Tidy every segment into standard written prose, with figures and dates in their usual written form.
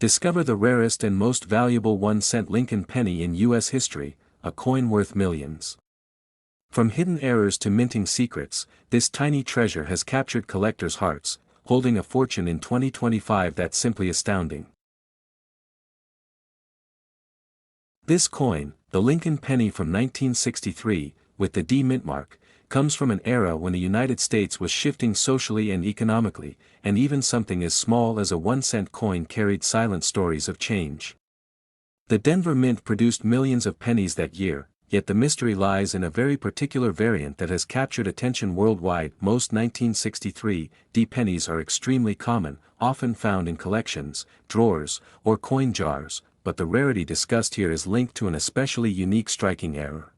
Discover the rarest and most valuable 1-cent Lincoln penny in U.S. history, a coin worth millions. From hidden errors to minting secrets, this tiny treasure has captured collectors' hearts, holding a fortune in 2025 that's simply astounding. This coin, the Lincoln penny from 1963, with the D mint mark, comes from an era when the United States was shifting socially and economically, and even something as small as a 1-cent coin carried silent stories of change. The Denver Mint produced millions of pennies that year, yet the mystery lies in a very particular variant that has captured attention worldwide. Most 1963 D pennies are extremely common, often found in collections, drawers, or coin jars, but the rarity discussed here is linked to an especially unique striking error.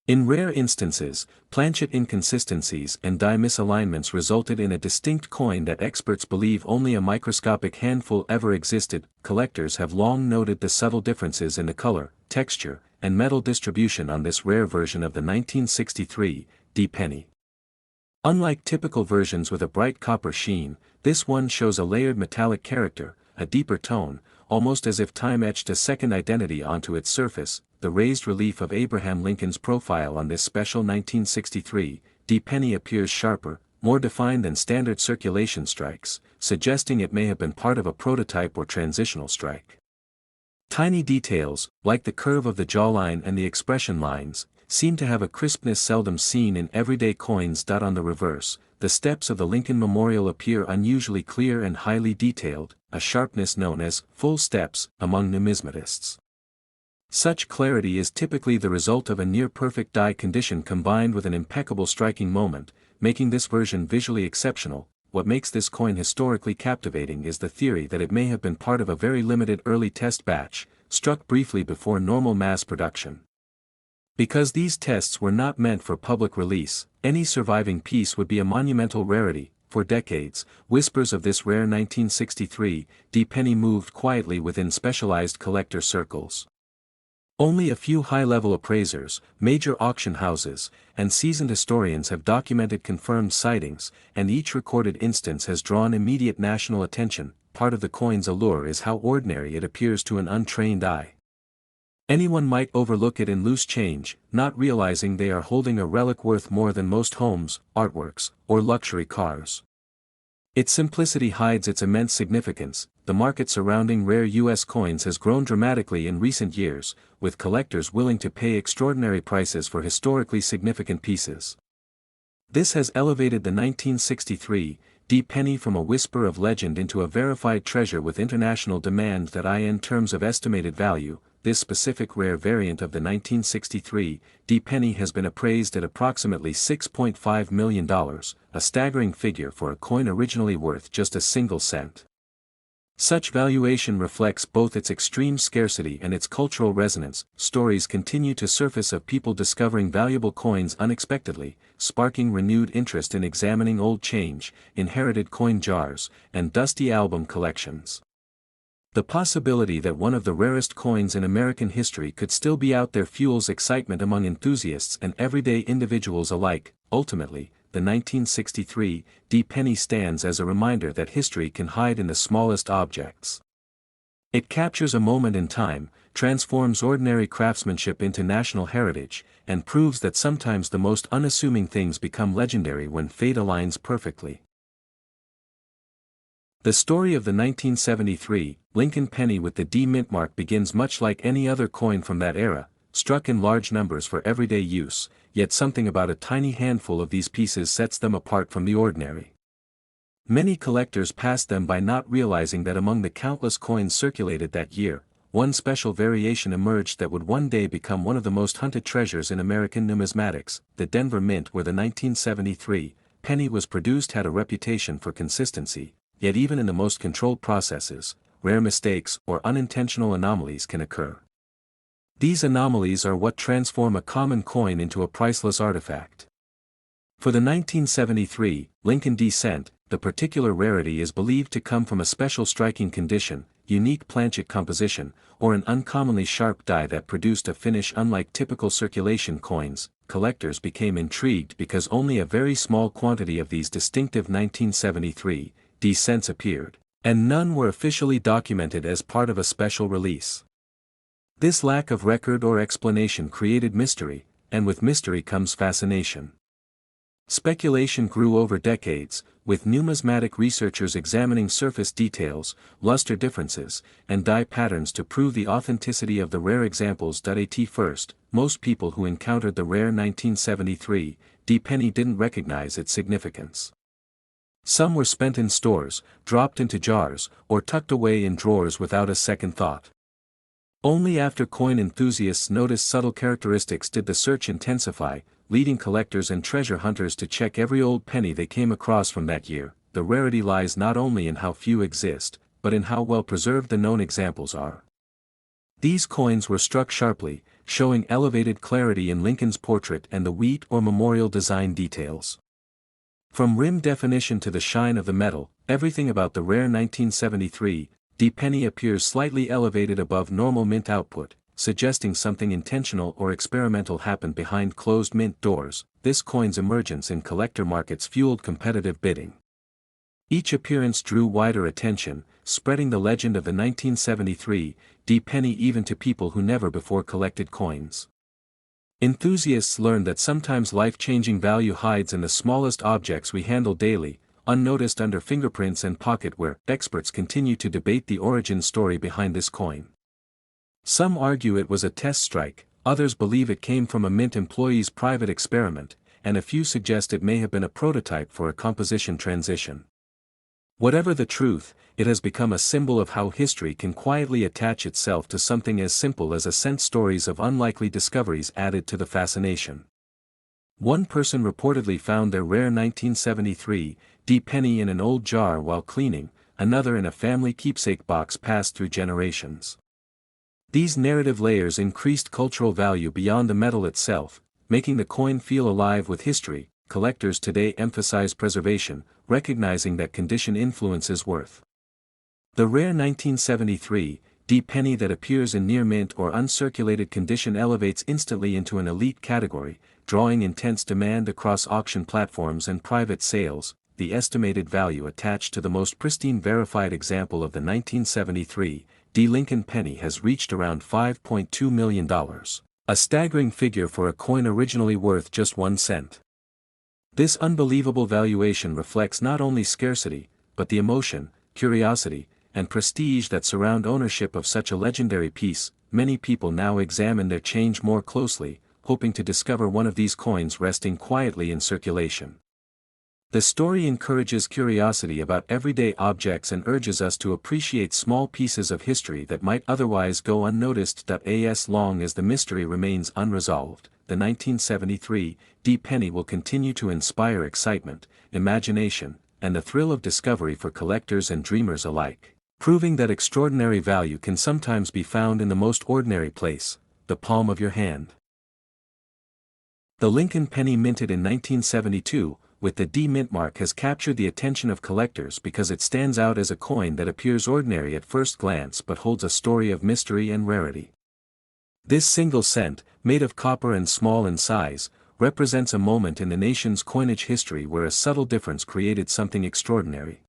In rare instances, planchet inconsistencies and die misalignments resulted in a distinct coin that experts believe only a microscopic handful ever existed. Collectors have long noted the subtle differences in the color, texture, and metal distribution on this rare version of the 1963 D penny. Unlike typical versions with a bright copper sheen, this one shows a layered metallic character, a deeper tone, almost as if time etched a second identity onto its surface. The raised relief of Abraham Lincoln's profile on this special 1963 D penny appears sharper, more defined than standard circulation strikes, suggesting it may have been part of a prototype or transitional strike. Tiny details, like the curve of the jawline and the expression lines, seem to have a crispness seldom seen in everyday coins. On the reverse, the steps of the Lincoln Memorial appear unusually clear and highly detailed, a sharpness known as full steps among numismatists. Such clarity is typically the result of a near-perfect die condition combined with an impeccable striking moment, making this version visually exceptional. What makes this coin historically captivating is the theory that it may have been part of a very limited early test batch, struck briefly before normal mass production. Because these tests were not meant for public release, any surviving piece would be a monumental rarity. For decades, whispers of this rare 1963 D penny moved quietly within specialized collector circles. Only a few high-level appraisers, major auction houses, and seasoned historians have documented confirmed sightings, and each recorded instance has drawn immediate national attention. Part of the coin's allure is how ordinary it appears to an untrained eye. Anyone might overlook it in loose change, not realizing they are holding a relic worth more than most homes, artworks, or luxury cars. Its simplicity hides its immense significance. The market surrounding rare U.S. coins has grown dramatically in recent years, with collectors willing to pay extraordinary prices for historically significant pieces. This has elevated the 1963 D penny from a whisper of legend into a verified treasure with international demand. In terms of estimated value, this specific rare variant of the 1963 D penny has been appraised at approximately $6.5 million, a staggering figure for a coin originally worth just a single cent. Such valuation reflects both its extreme scarcity and its cultural resonance. Stories continue to surface of people discovering valuable coins unexpectedly, sparking renewed interest in examining old change, inherited coin jars, and dusty album collections. The possibility that one of the rarest coins in American history could still be out there fuels excitement among enthusiasts and everyday individuals alike. Ultimately, the 1963 D penny stands as a reminder that history can hide in the smallest objects. It captures a moment in time, transforms ordinary craftsmanship into national heritage, and proves that sometimes the most unassuming things become legendary when fate aligns perfectly. The story of the 1973 Lincoln penny with the D mint mark begins much like any other coin from that era, struck in large numbers for everyday use, yet something about a tiny handful of these pieces sets them apart from the ordinary. Many collectors pass them by not realizing that among the countless coins circulated that year, one special variation emerged that would one day become one of the most hunted treasures in American numismatics. The Denver Mint, where the 1973 penny was produced, had a reputation for consistency, yet even in the most controlled processes, rare mistakes or unintentional anomalies can occur. These anomalies are what transform a common coin into a priceless artifact. For the 1973 Lincoln D cent, the particular rarity is believed to come from a special striking condition, unique planchet composition, or an uncommonly sharp die that produced a finish unlike typical circulation coins. Collectors became intrigued because only a very small quantity of these distinctive 1973 D cents appeared, and none were officially documented as part of a special release. This lack of record or explanation created mystery, and with mystery comes fascination. Speculation grew over decades, with numismatic researchers examining surface details, luster differences, and dye patterns to prove the authenticity of the rare examples. At first, most people who encountered the rare 1973 D penny didn't recognize its significance. Some were spent in stores, dropped into jars, or tucked away in drawers without a second thought. Only after coin enthusiasts noticed subtle characteristics did the search intensify, leading collectors and treasure hunters to check every old penny they came across from that year. The rarity lies not only in how few exist, but in how well preserved the known examples are. These coins were struck sharply, showing elevated clarity in Lincoln's portrait and the wheat or memorial design details. From rim definition to the shine of the metal, everything about the rare 1973 D penny appears slightly elevated above normal mint output, suggesting something intentional or experimental happened behind closed mint doors. This coin's emergence in collector markets fueled competitive bidding. Each appearance drew wider attention, spreading the legend of the 1973 D penny even to people who never before collected coins. Enthusiasts learned that sometimes life-changing value hides in the smallest objects we handle daily, unnoticed under fingerprints and pocketware. Experts continue to debate the origin story behind this coin. Some argue it was a test strike, others believe it came from a mint employee's private experiment, and a few suggest it may have been a prototype for a composition transition. Whatever the truth, it has become a symbol of how history can quietly attach itself to something as simple as a cent. Stories of unlikely discoveries added to the fascination. One person reportedly found their rare 1973 D penny in an old jar while cleaning, another in a family keepsake box passed through generations. These narrative layers increased cultural value beyond the metal itself, making the coin feel alive with history. Collectors today emphasize preservation, recognizing that condition influences worth. The rare 1973 D penny that appears in near mint or uncirculated condition elevates instantly into an elite category, drawing intense demand across auction platforms and private sales. The estimated value attached to the most pristine verified example of the 1973 D Lincoln penny has reached around $5.2 million, a staggering figure for a coin originally worth just 1 cent. This unbelievable valuation reflects not only scarcity, but the emotion, curiosity, and prestige that surround ownership of such a legendary piece. Many people now examine their change more closely, hoping to discover one of these coins resting quietly in circulation. The story encourages curiosity about everyday objects and urges us to appreciate small pieces of history that might otherwise go unnoticed. As long as the mystery remains unresolved, the 1973 D penny will continue to inspire excitement, imagination, and the thrill of discovery for collectors and dreamers alike, proving that extraordinary value can sometimes be found in the most ordinary place, the palm of your hand. The Lincoln penny, minted in 1972, with the D mint mark, has captured the attention of collectors because it stands out as a coin that appears ordinary at first glance but holds a story of mystery and rarity. This single cent, made of copper and small in size, represents a moment in the nation's coinage history where a subtle difference created something extraordinary.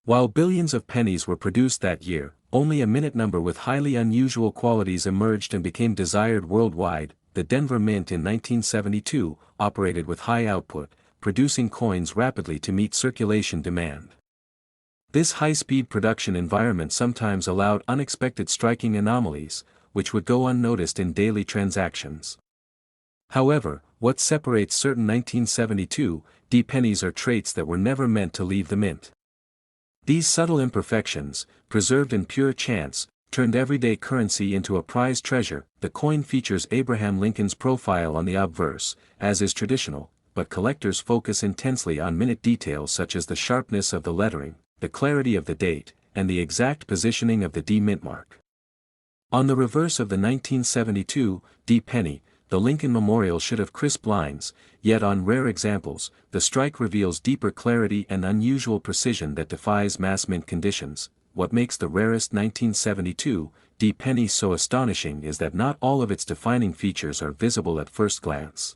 While billions of pennies were produced that year, only a minute number with highly unusual qualities emerged and became desired worldwide. The Denver Mint in 1972 operated with high output, producing coins rapidly to meet circulation demand. This high-speed production environment sometimes allowed unexpected striking anomalies, which would go unnoticed in daily transactions. However, what separates certain 1972 D pennies are traits that were never meant to leave the mint. These subtle imperfections, preserved in pure chance, turned everyday currency into a prized treasure. The coin features Abraham Lincoln's profile on the obverse, as is traditional, but collectors focus intensely on minute details such as the sharpness of the lettering, the clarity of the date, and the exact positioning of the D mint mark. On the reverse of the 1972 D penny, the Lincoln Memorial should have crisp lines, yet on rare examples, the strike reveals deeper clarity and unusual precision that defies mass mint conditions. What makes the rarest 1972 D penny so astonishing is that not all of its defining features are visible at first glance.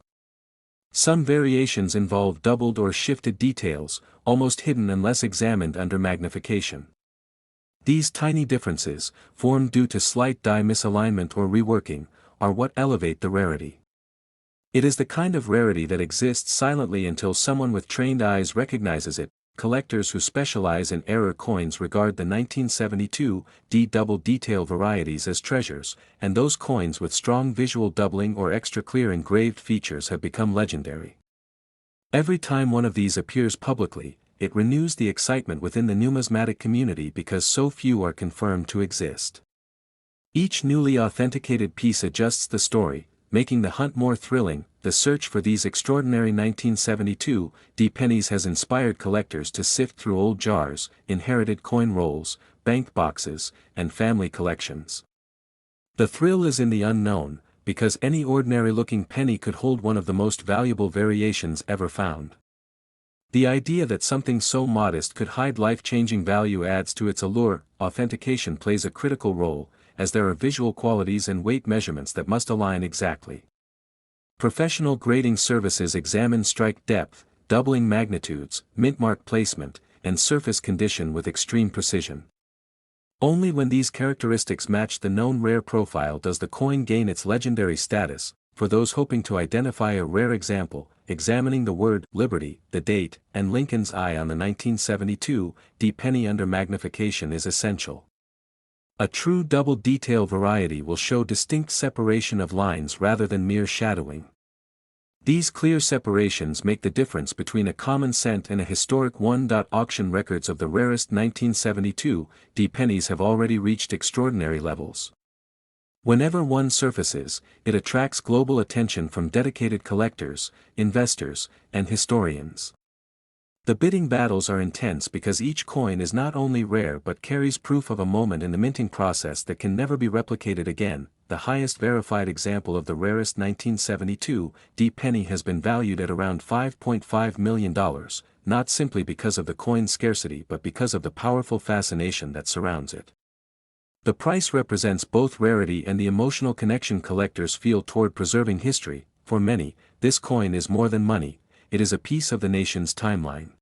Some variations involve doubled or shifted details, almost hidden unless examined under magnification. These tiny differences, formed due to slight die misalignment or reworking, are what elevate the rarity. It is the kind of rarity that exists silently until someone with trained eyes recognizes it. Collectors who specialize in error coins regard the 1972 D double detail varieties as treasures, and those coins with strong visual doubling or extra clear engraved features have become legendary. Every time one of these appears publicly, it renews the excitement within the numismatic community because so few are confirmed to exist. Each newly authenticated piece adjusts the story, making the hunt more thrilling. The search for these extraordinary 1972 D pennies has inspired collectors to sift through old jars, inherited coin rolls, bank boxes, and family collections. The thrill is in the unknown, because any ordinary-looking penny could hold one of the most valuable variations ever found. The idea that something so modest could hide life-changing value adds to its allure. Authentication plays a critical role, as there are visual qualities and weight measurements that must align exactly. Professional grading services examine strike depth, doubling magnitudes, mintmark placement, and surface condition with extreme precision. Only when these characteristics match the known rare profile does the coin gain its legendary status. For those hoping to identify a rare example, examining the word Liberty, the date, and Lincoln's eye on the 1972 D penny under magnification is essential. A true double detail variety will show distinct separation of lines rather than mere shadowing. These clear separations make the difference between a common cent and a historic one. Auction records of the rarest 1972 D pennies have already reached extraordinary levels. Whenever one surfaces, it attracts global attention from dedicated collectors, investors, and historians. The bidding battles are intense because each coin is not only rare but carries proof of a moment in the minting process that can never be replicated again. The highest verified example of the rarest 1972 D penny has been valued at around $5.5 million, not simply because of the coin's scarcity but because of the powerful fascination that surrounds it. The price represents both rarity and the emotional connection collectors feel toward preserving history. For many, this coin is more than money, it is a piece of the nation's timeline.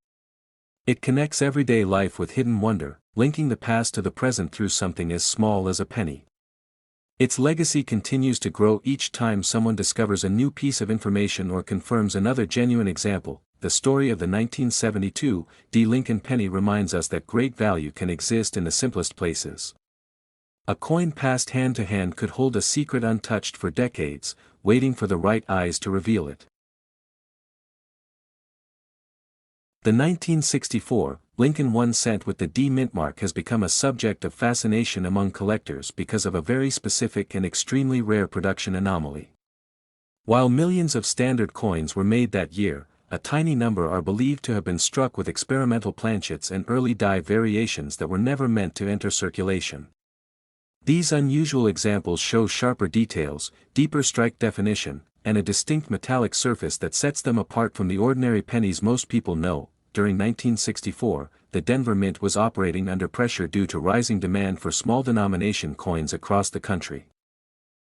It connects everyday life with hidden wonder, linking the past to the present through something as small as a penny. Its legacy continues to grow each time someone discovers a new piece of information or confirms another genuine example. The story of the 1972 D Lincoln penny reminds us that great value can exist in the simplest places. A coin passed hand to hand could hold a secret untouched for decades, waiting for the right eyes to reveal it. The 1964 Lincoln 1 cent with the D mint mark has become a subject of fascination among collectors because of a very specific and extremely rare production anomaly. While millions of standard coins were made that year, a tiny number are believed to have been struck with experimental planchets and early die variations that were never meant to enter circulation. These unusual examples show sharper details, deeper strike definition, and a distinct metallic surface that sets them apart from the ordinary pennies most people know. During 1964, the Denver Mint was operating under pressure due to rising demand for small denomination coins across the country.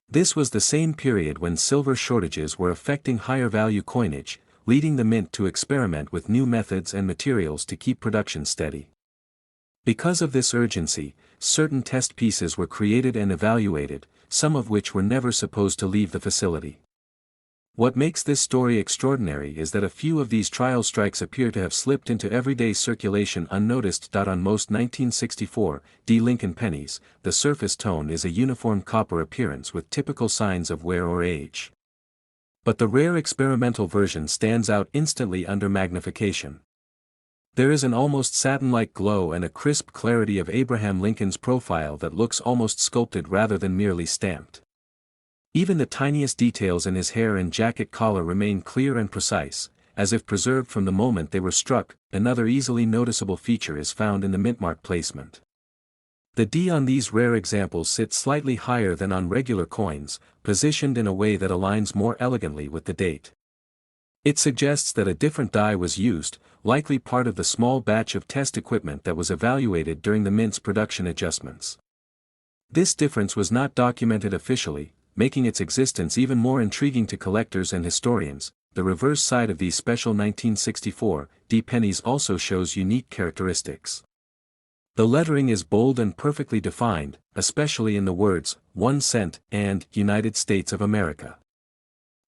This was the same period when silver shortages were affecting higher value coinage, leading the Mint to experiment with new methods and materials to keep production steady. Because of this urgency, certain test pieces were created and evaluated, some of which were never supposed to leave the facility. What makes this story extraordinary is that a few of these trial strikes appear to have slipped into everyday circulation unnoticed. On most 1964 D Lincoln pennies, the surface tone is a uniform copper appearance with typical signs of wear or age. But the rare experimental version stands out instantly under magnification. There is an almost satin-like glow and a crisp clarity of Abraham Lincoln's profile that looks almost sculpted rather than merely stamped. Even the tiniest details in his hair and jacket collar remain clear and precise, as if preserved from the moment they were struck. Another easily noticeable feature is found in the mintmark placement. The D on these rare examples sits slightly higher than on regular coins, positioned in a way that aligns more elegantly with the date. It suggests that a different die was used, likely part of the small batch of test equipment that was evaluated during the Mint's production adjustments. This difference was not documented officially, making its existence even more intriguing to collectors and historians. The reverse side of these special 1964 D pennies also shows unique characteristics. The lettering is bold and perfectly defined, especially in the words, 1 cent, and United States of America.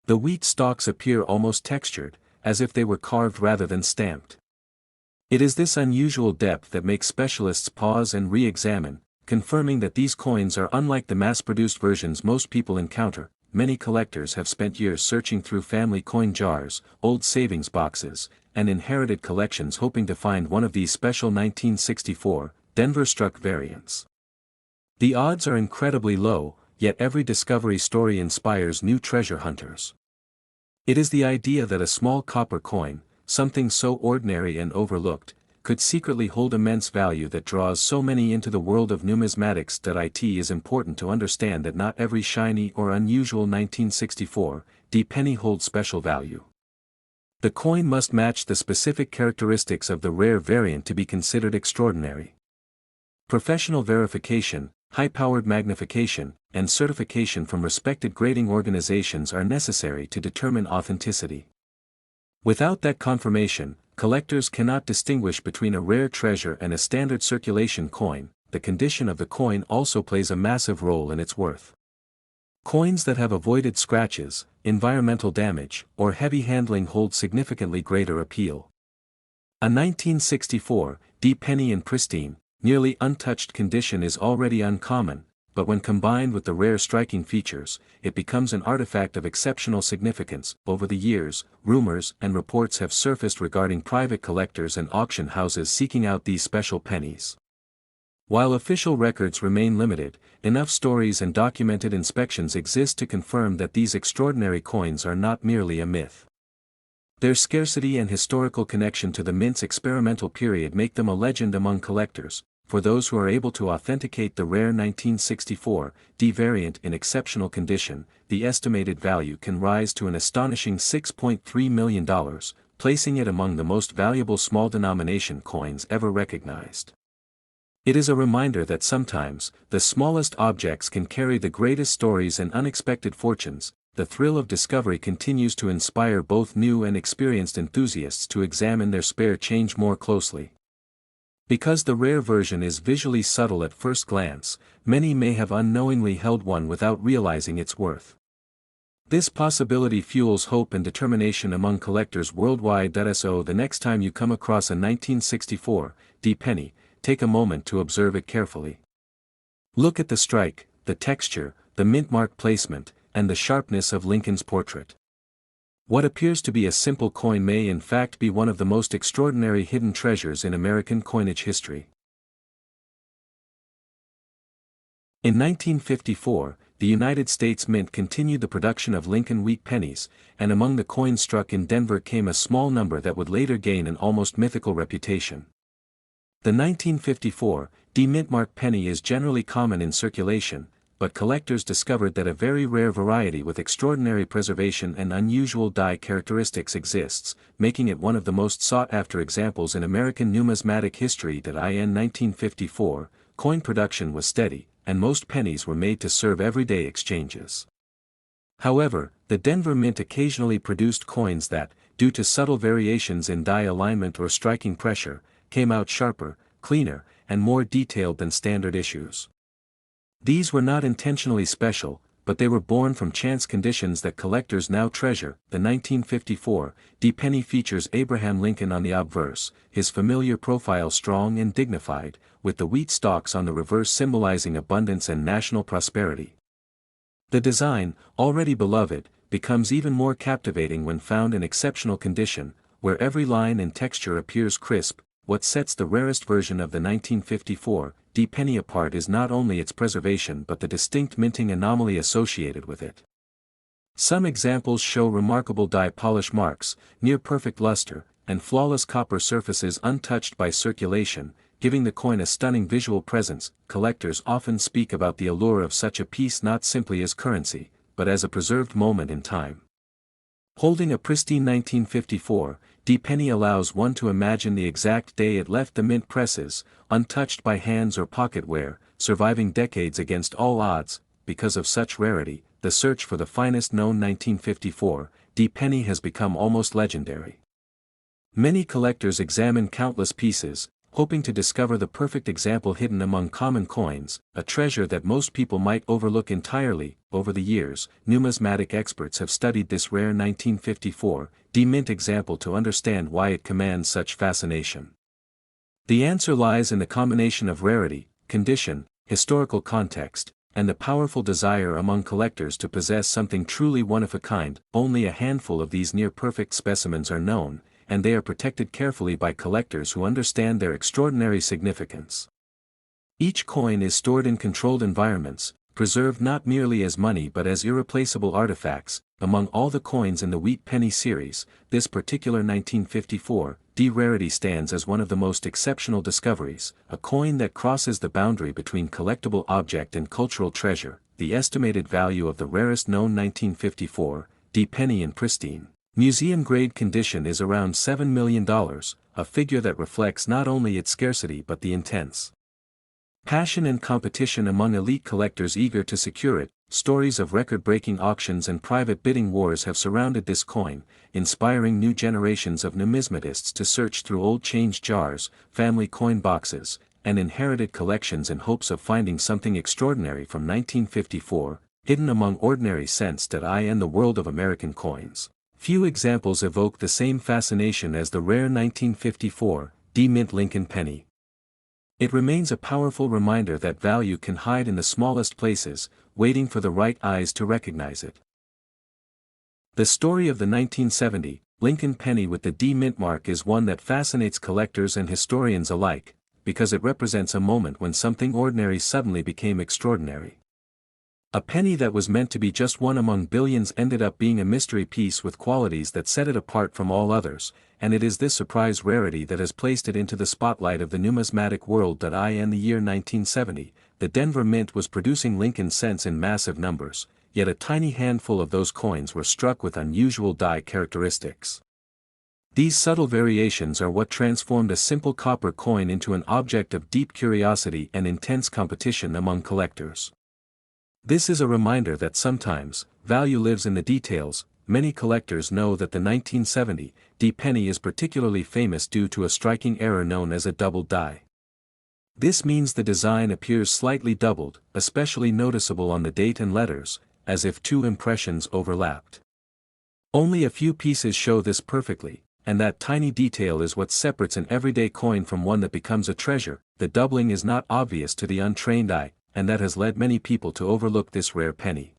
The wheat stalks appear almost textured, as if they were carved rather than stamped. It is this unusual depth that makes specialists pause and re-examine, confirming that these coins are unlike the mass-produced versions most people encounter. Many collectors have spent years searching through family coin jars, old savings boxes, and inherited collections hoping to find one of these special 1964, Denver-struck variants. The odds are incredibly low, yet every discovery story inspires new treasure hunters. It is the idea that a small copper coin, something so ordinary and overlooked, could secretly hold immense value that draws so many into the world of numismatics. It is important to understand that not every shiny or unusual 1964 D penny holds special value. The coin must match the specific characteristics of the rare variant to be considered extraordinary. Professional verification, high-powered magnification, and certification from respected grading organizations are necessary to determine authenticity. Without that confirmation, collectors cannot distinguish between a rare treasure and a standard circulation coin. The condition of the coin also plays a massive role in its worth. Coins that have avoided scratches, environmental damage, or heavy handling hold significantly greater appeal. A 1964 D penny in pristine, nearly untouched condition is already uncommon, but when combined with the rare striking features, it becomes an artifact of exceptional significance. Over the years, rumors and reports have surfaced regarding private collectors and auction houses seeking out these special pennies. While official records remain limited, enough stories and documented inspections exist to confirm that these extraordinary coins are not merely a myth. Their scarcity and historical connection to the mint's experimental period make them a legend among collectors. For those who are able to authenticate the rare 1964 D variant in exceptional condition, the estimated value can rise to an astonishing $6.3 million, placing it among the most valuable small-denomination coins ever recognized. It is a reminder that sometimes, the smallest objects can carry the greatest stories and unexpected fortunes. The thrill of discovery continues to inspire both new and experienced enthusiasts to examine their spare change more closely. Because the rare version is visually subtle at first glance, many may have unknowingly held one without realizing its worth. This possibility fuels hope and determination among collectors worldwide. So the next time you come across a 1964 D penny, take a moment to observe it carefully. Look at the strike, the texture, the mint mark placement, and the sharpness of Lincoln's portrait. What appears to be a simple coin may in fact be one of the most extraordinary hidden treasures in American coinage history. In 1954, the United States Mint continued the production of Lincoln wheat pennies, and among the coins struck in Denver came a small number that would later gain an almost mythical reputation. The 1954 D mint mark penny is generally common in circulation, but collectors discovered that a very rare variety with extraordinary preservation and unusual die characteristics exists, making it one of the most sought-after examples in American numismatic history. In 1954, coin production was steady, and most pennies were made to serve everyday exchanges. However, the Denver Mint occasionally produced coins that, due to subtle variations in die alignment or striking pressure, came out sharper, cleaner, and more detailed than standard issues. These were not intentionally special, but they were born from chance conditions that collectors now treasure. The 1954 D penny features Abraham Lincoln on the obverse, his familiar profile strong and dignified, with the wheat stalks on the reverse symbolizing abundance and national prosperity. The design, already beloved, becomes even more captivating when found in exceptional condition, where every line and texture appears crisp. What sets the rarest version of the 1954 D penny apart is not only its preservation but the distinct minting anomaly associated with it. Some examples show remarkable die polish marks, near-perfect luster, and flawless copper surfaces untouched by circulation, giving the coin a stunning visual presence. Collectors often speak about the allure of such a piece not simply as currency, but as a preserved moment in time. Holding a pristine 1954 D penny allows one to imagine the exact day it left the mint presses, untouched by hands or pocket wear, surviving decades against all odds. Because of such rarity, the search for the finest known 1954 D penny has become almost legendary. Many collectors examine countless pieces, hoping to discover the perfect example hidden among common coins, a treasure that most people might overlook entirely. Over the years, numismatic experts have studied this rare 1954 D-mint example to understand why it commands such fascination. The answer lies in the combination of rarity, condition, historical context, and the powerful desire among collectors to possess something truly one of a kind. Only a handful of these near-perfect specimens are known, and they are protected carefully by collectors who understand their extraordinary significance. Each coin is stored in controlled environments, preserved not merely as money but as irreplaceable artifacts. Among all the coins in the Wheat Penny series, this particular 1954 D rarity stands as one of the most exceptional discoveries, a coin that crosses the boundary between collectible object and cultural treasure. The estimated value of the rarest known 1954 D penny in pristine, museum-grade condition is around $7 million, a figure that reflects not only its scarcity but the intense passion and competition among elite collectors eager to secure it. Stories of record-breaking auctions and private bidding wars have surrounded this coin, inspiring new generations of numismatists to search through old change jars, family coin boxes, and inherited collections in hopes of finding something extraordinary from 1954, hidden among ordinary cents. In the world of American coins, few examples evoke the same fascination as the rare 1954 D-mint Lincoln penny. It remains a powerful reminder that value can hide in the smallest places, waiting for the right eyes to recognize it. The story of the 1970 Lincoln penny with the D mint mark is one that fascinates collectors and historians alike, because it represents a moment when something ordinary suddenly became extraordinary. A penny that was meant to be just one among billions ended up being a mystery piece with qualities that set it apart from all others, and it is this surprise rarity that has placed it into the spotlight of the numismatic world. In the year 1970, the Denver Mint was producing Lincoln cents in massive numbers, yet a tiny handful of those coins were struck with unusual die characteristics. These subtle variations are what transformed a simple copper coin into an object of deep curiosity and intense competition among collectors. This is a reminder that sometimes, value lives in the details. Many collectors know that the 1970 D penny is particularly famous due to a striking error known as a doubled die. This means the design appears slightly doubled, especially noticeable on the date and letters, as if two impressions overlapped. Only a few pieces show this perfectly, and that tiny detail is what separates an everyday coin from one that becomes a treasure. The doubling is not obvious to the untrained eye, and that has led many people to overlook this rare penny.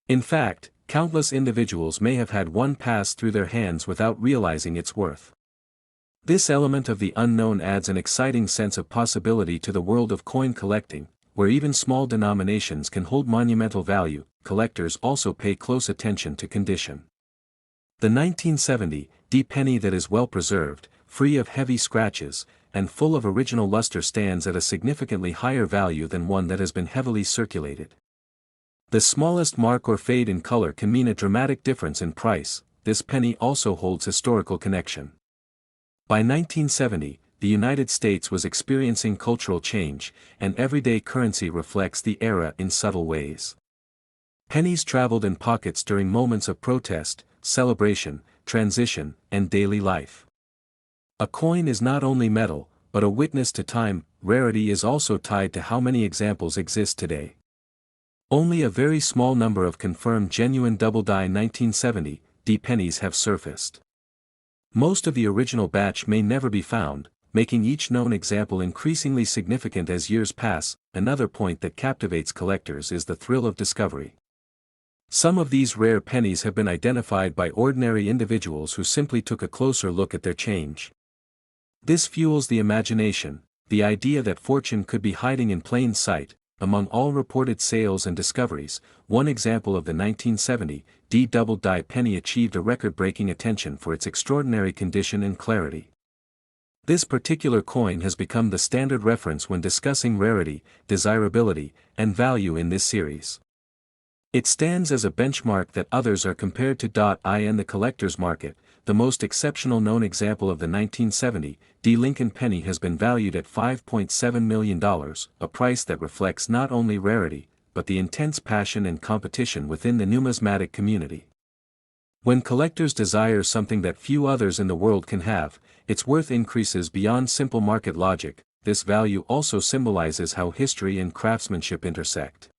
In fact, countless individuals may have had one pass through their hands without realizing its worth. This element of the unknown adds an exciting sense of possibility to the world of coin collecting, where even small denominations can hold monumental value. Collectors also pay close attention to condition. The 1970 D penny that is well preserved, free of heavy scratches, and full of original luster stands at a significantly higher value than one that has been heavily circulated. The smallest mark or fade in color can mean a dramatic difference in price. This penny also holds historical connection. By 1970, the United States was experiencing cultural change, and everyday currency reflects the era in subtle ways. Pennies traveled in pockets during moments of protest, celebration, transition, and daily life. A coin is not only metal, but a witness to time. Rarity is also tied to how many examples exist today. Only a very small number of confirmed genuine double-die 1970 D pennies have surfaced. Most of the original batch may never be found, making each known example increasingly significant as years pass. Another point that captivates collectors is the thrill of discovery. Some of these rare pennies have been identified by ordinary individuals who simply took a closer look at their change. This fuels the imagination, the idea that fortune could be hiding in plain sight. Among all reported sales and discoveries, one example of the 1970 D double-die penny achieved a record-breaking attention for its extraordinary condition and clarity. This particular coin has become the standard reference when discussing rarity, desirability, and value in this series. It stands as a benchmark that others are compared to. In the collector's market, the most exceptional known example of the 1970 D Lincoln penny has been valued at $5.7 million, a price that reflects not only rarity, but the intense passion and competition within the numismatic community. When collectors desire something that few others in the world can have, its worth increases beyond simple market logic. This value also symbolizes how history and craftsmanship intersect.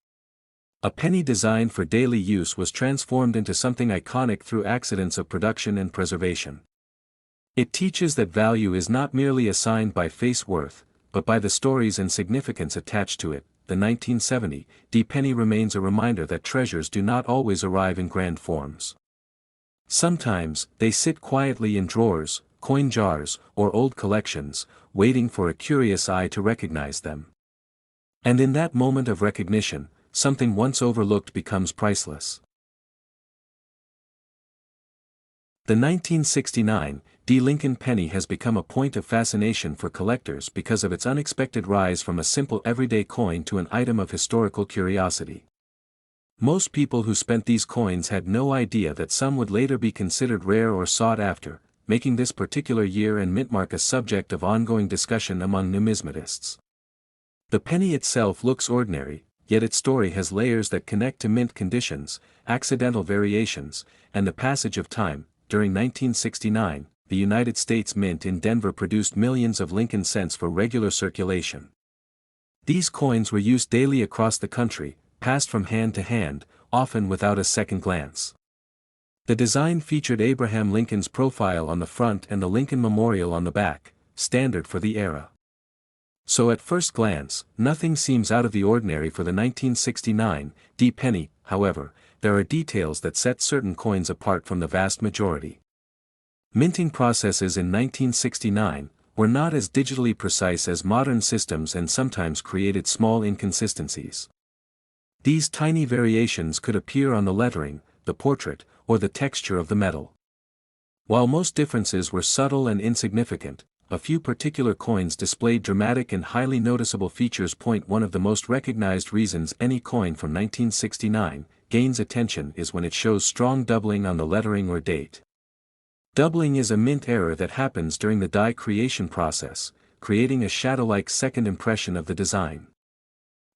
A penny designed for daily use was transformed into something iconic through accidents of production and preservation. It teaches that value is not merely assigned by face worth, but by the stories and significance attached to it. The 1970 D penny remains a reminder that treasures do not always arrive in grand forms. Sometimes, they sit quietly in drawers, coin jars, or old collections, waiting for a curious eye to recognize them. And in that moment of recognition, something once overlooked becomes priceless. The 1969 D Lincoln penny has become a point of fascination for collectors because of its unexpected rise from a simple everyday coin to an item of historical curiosity. Most people who spent these coins had no idea that some would later be considered rare or sought after, making this particular year and mint mark a subject of ongoing discussion among numismatists. The penny itself looks ordinary, yet its story has layers that connect to mint conditions, accidental variations, and the passage of time. During 1969, the United States Mint in Denver produced millions of Lincoln cents for regular circulation. These coins were used daily across the country, passed from hand to hand, often without a second glance. The design featured Abraham Lincoln's profile on the front and the Lincoln Memorial on the back, standard for the era. So at first glance, nothing seems out of the ordinary for the 1969 D penny. However, there are details that set certain coins apart from the vast majority. Minting processes in 1969 were not as digitally precise as modern systems and sometimes created small inconsistencies. These tiny variations could appear on the lettering, the portrait, or the texture of the metal. While most differences were subtle and insignificant, a few particular coins displayed dramatic and highly noticeable features. One of the most recognized reasons any coin from 1969 gains attention is when it shows strong doubling on the lettering or date. Doubling is a mint error that happens during the die creation process, creating a shadow-like second impression of the design.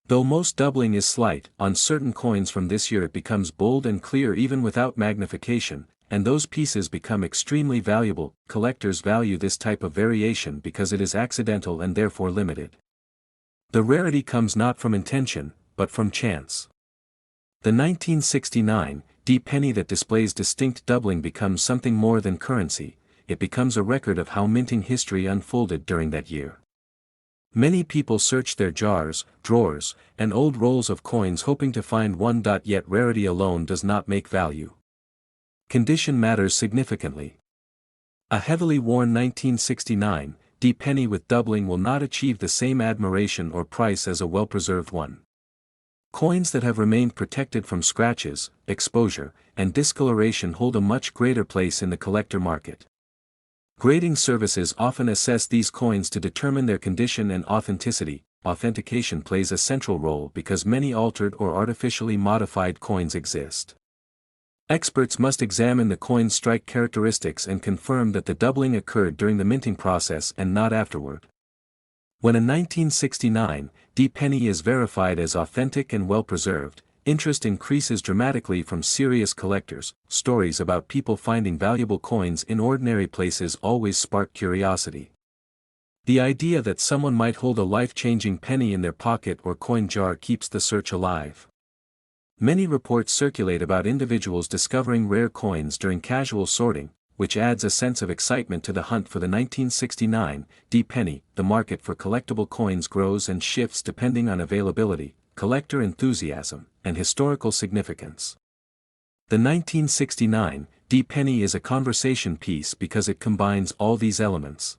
Though most doubling is slight, on certain coins from this year it becomes bold and clear even without magnification, and those pieces become extremely valuable. Collectors value this type of variation because it is accidental and therefore limited. The rarity comes not from intention, but from chance. The 1969 D penny that displays distinct doubling becomes something more than currency. It becomes a record of how minting history unfolded during that year. Many people search their jars, drawers, and old rolls of coins hoping to find one. Yet rarity alone does not make value. Condition matters significantly. A heavily worn 1969 D penny with doubling will not achieve the same admiration or price as a well-preserved one. Coins that have remained protected from scratches, exposure, and discoloration hold a much greater place in the collector market. Grading services often assess these coins to determine their condition and authenticity. Authentication plays a central role because many altered or artificially modified coins exist. Experts must examine the coin's strike characteristics and confirm that the doubling occurred during the minting process and not afterward. When a 1969 D penny is verified as authentic and well-preserved, interest increases dramatically from serious collectors. Stories about people finding valuable coins in ordinary places always spark curiosity. The idea that someone might hold a life-changing penny in their pocket or coin jar keeps the search alive. Many reports circulate about individuals discovering rare coins during casual sorting, which adds a sense of excitement to the hunt for the 1969 D penny. The market for collectible coins grows and shifts depending on availability, collector enthusiasm, and historical significance. The 1969 D penny is a conversation piece because it combines all these elements.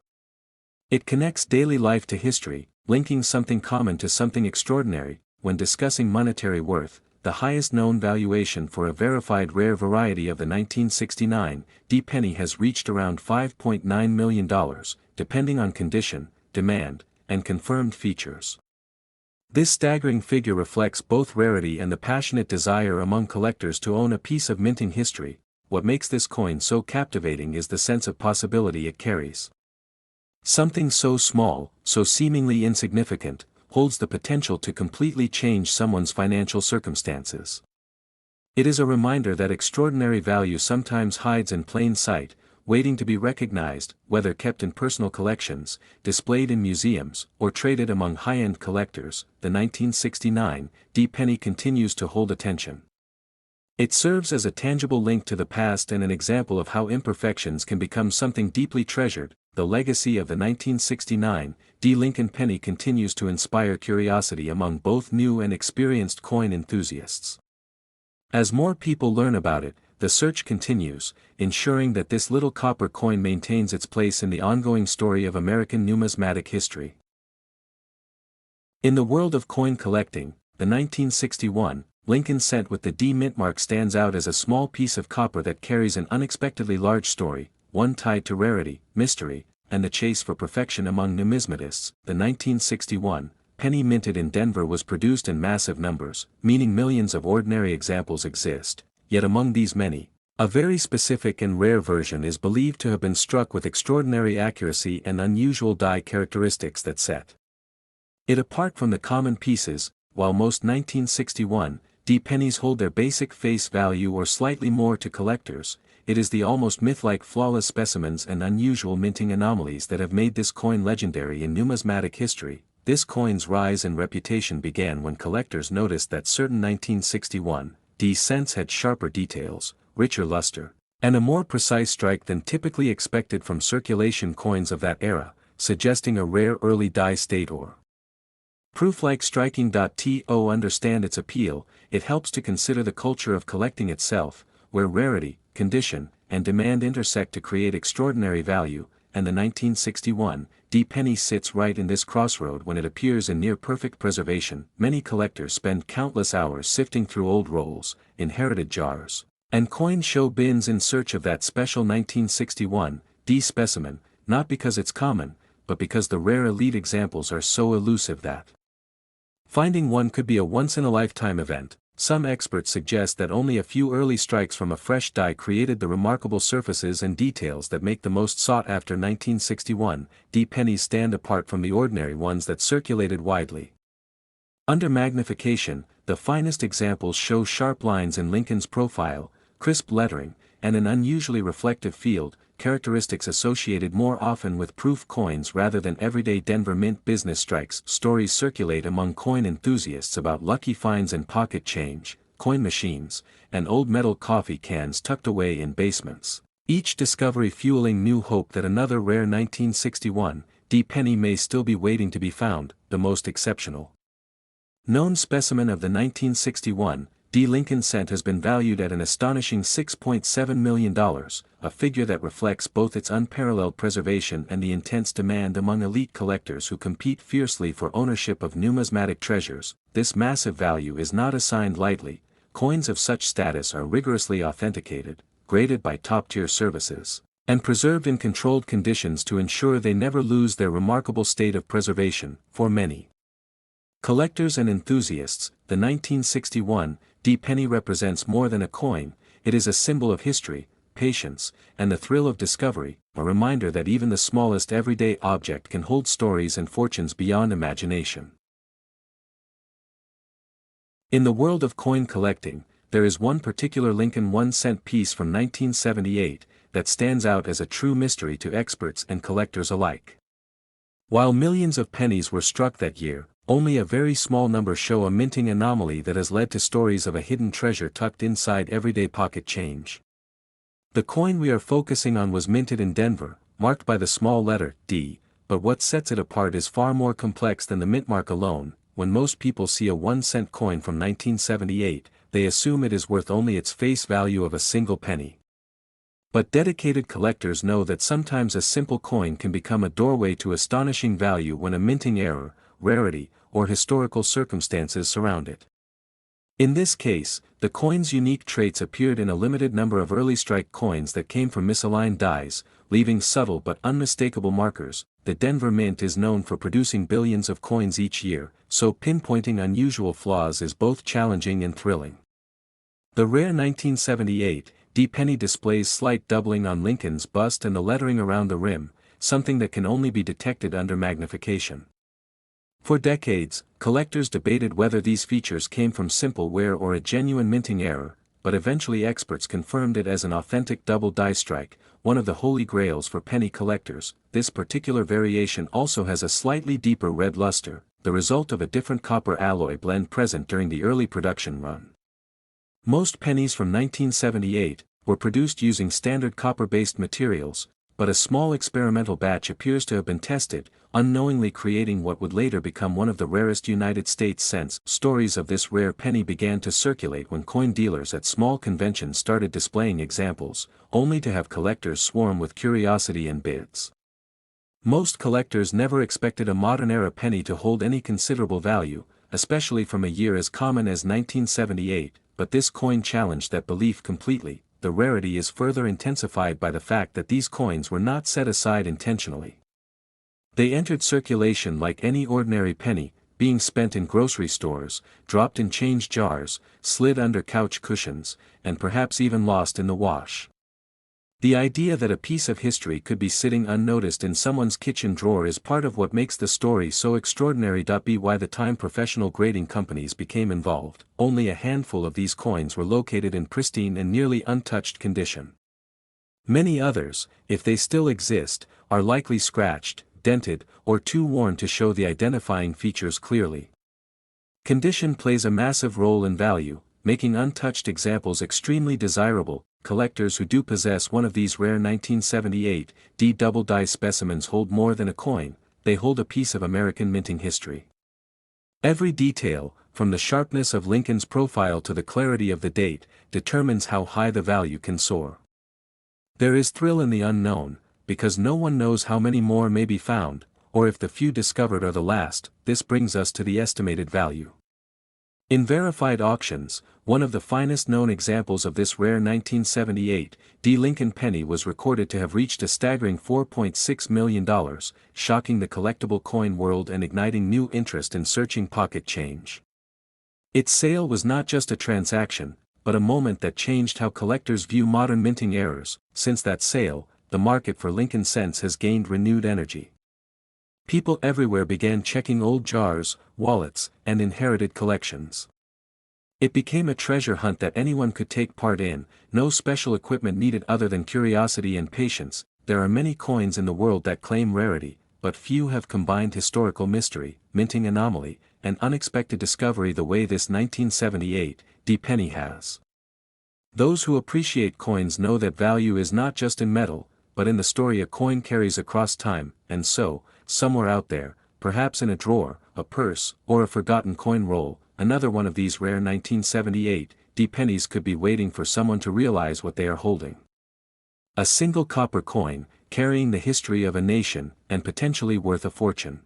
It connects daily life to history, linking something common to something extraordinary. When discussing monetary worth, the highest known valuation for a verified rare variety of the 1969 D penny has reached around $5.9 million, depending on condition, demand, and confirmed features. This staggering figure reflects both rarity and the passionate desire among collectors to own a piece of minting history. What makes this coin so captivating is the sense of possibility it carries. Something so small, so seemingly insignificant, holds the potential to completely change someone's financial circumstances. It is a reminder that extraordinary value sometimes hides in plain sight, waiting to be recognized, whether kept in personal collections, displayed in museums, or traded among high-end collectors. The 1969 D penny continues to hold attention. It serves as a tangible link to the past and an example of how imperfections can become something deeply treasured. The legacy of the 1969 D Lincoln penny continues to inspire curiosity among both new and experienced coin enthusiasts. As more people learn about it, the search continues, ensuring that this little copper coin maintains its place in the ongoing story of American numismatic history. In the world of coin collecting, the 1961 Lincoln cent with the D mint mark stands out as a small piece of copper that carries an unexpectedly large story, one tied to rarity, mystery, and the chase for perfection among numismatists. The 1961 penny minted in Denver was produced in massive numbers, meaning millions of ordinary examples exist, yet among these many, a very specific and rare version is believed to have been struck with extraordinary accuracy and unusual die characteristics that set it apart from the common pieces. While most 1961 D pennies hold their basic face value or slightly more to collectors, it is the almost myth-like flawless specimens and unusual minting anomalies that have made this coin legendary in numismatic history. This coin's rise and reputation began when collectors noticed that certain 1961 D cents had sharper details, richer luster, and a more precise strike than typically expected from circulation coins of that era, suggesting a rare early die state or proof like striking. To understand its appeal, it helps to consider the culture of collecting itself, where rarity, condition, and demand intersect to create extraordinary value, and the 1961 D penny sits right in this crossroad when it appears in near-perfect preservation. Many collectors spend countless hours sifting through old rolls, inherited jars, and coin show bins in search of that special 1961 D specimen, not because it's common, but because the rare elite examples are so elusive that finding one could be a once-in-a-lifetime event. Some experts suggest that only a few early strikes from a fresh die created the remarkable surfaces and details that make the most sought-after 1961 D pennies stand apart from the ordinary ones that circulated widely. Under magnification, the finest examples show sharp lines in Lincoln's profile, crisp lettering, and an unusually reflective field, characteristics associated more often with proof coins rather than everyday Denver Mint business strikes. Stories circulate among coin enthusiasts about lucky finds in pocket change, coin machines, and old metal coffee cans tucked away in basements, each discovery fueling new hope that another rare 1961 D penny may still be waiting to be found. The most exceptional known specimen of the 1961 D Lincoln cent has been valued at an astonishing $6.7 million, a figure that reflects both its unparalleled preservation and the intense demand among elite collectors who compete fiercely for ownership of numismatic treasures. This massive value is not assigned lightly. Coins of such status are rigorously authenticated, graded by top-tier services, and preserved in controlled conditions to ensure they never lose their remarkable state of preservation. For many collectors and enthusiasts, the 1961 D penny represents more than a coin. It is a symbol of history, patience, and the thrill of discovery, a reminder that even the smallest everyday object can hold stories and fortunes beyond imagination. In the world of coin collecting, there is one particular Lincoln 1-cent piece from 1978 that stands out as a true mystery to experts and collectors alike. While millions of pennies were struck that year, only a very small number show a minting anomaly that has led to stories of a hidden treasure tucked inside everyday pocket change. The coin we are focusing on was minted in Denver, marked by the small letter D, but what sets it apart is far more complex than the mint mark alone. When most people see a 1-cent coin from 1978, they assume it is worth only its face value of a single penny. But dedicated collectors know that sometimes a simple coin can become a doorway to astonishing value when a minting error, rarity, or historical circumstances surround it. In this case, the coin's unique traits appeared in a limited number of early strike coins that came from misaligned dies, leaving subtle but unmistakable markers. The Denver Mint is known for producing billions of coins each year, so pinpointing unusual flaws is both challenging and thrilling. The rare 1978 D penny displays slight doubling on Lincoln's bust and the lettering around the rim, something that can only be detected under magnification. For decades, collectors debated whether these features came from simple wear or a genuine minting error, but eventually experts confirmed it as an authentic double die strike, one of the holy grails for penny collectors. This particular variation also has a slightly deeper red luster, the result of a different copper alloy blend present during the early production run. Most pennies from 1978 were produced using standard copper-based materials, but a small experimental batch appears to have been tested, unknowingly creating what would later become one of the rarest United States cents. Stories of this rare penny began to circulate when coin dealers at small conventions started displaying examples, only to have collectors swarm with curiosity and bids. Most collectors never expected a modern-era penny to hold any considerable value, especially from a year as common as 1978, but this coin challenged that belief completely. The rarity is further intensified by the fact that these coins were not set aside intentionally. They entered circulation like any ordinary penny, being spent in grocery stores, dropped in change jars, slid under couch cushions, and perhaps even lost in the wash. The idea that a piece of history could be sitting unnoticed in someone's kitchen drawer is part of what makes the story so extraordinary. By the time professional grading companies became involved, only a handful of these coins were located in pristine and nearly untouched condition. Many others, if they still exist, are likely scratched, dented, or too worn to show the identifying features clearly. Condition plays a massive role in value, making untouched examples extremely desirable. Collectors who do possess one of these rare 1978 D double die specimens hold more than a coin, they hold a piece of American minting history. Every detail, from the sharpness of Lincoln's profile to the clarity of the date, determines how high the value can soar. There is thrill in the unknown, because no one knows how many more may be found, or if the few discovered are the last. This brings us to the estimated value. In verified auctions, one of the finest known examples of this rare 1978 D Lincoln penny was recorded to have reached a staggering $4.6 million, shocking the collectible coin world and igniting new interest in searching pocket change. Its sale was not just a transaction, but a moment that changed how collectors view modern minting errors. Since that sale, the market for Lincoln cents has gained renewed energy. People everywhere began checking old jars, wallets, and inherited collections. It became a treasure hunt that anyone could take part in, no special equipment needed other than curiosity and patience. There are many coins in the world that claim rarity, but few have combined historical mystery, minting anomaly, and unexpected discovery the way this 1978 D penny has. Those who appreciate coins know that value is not just in metal, but in the story a coin carries across time, and so, somewhere out there, perhaps in a drawer, a purse, or a forgotten coin roll, another one of these rare 1978 D pennies could be waiting for someone to realize what they are holding. A single copper coin, carrying the history of a nation, and potentially worth a fortune.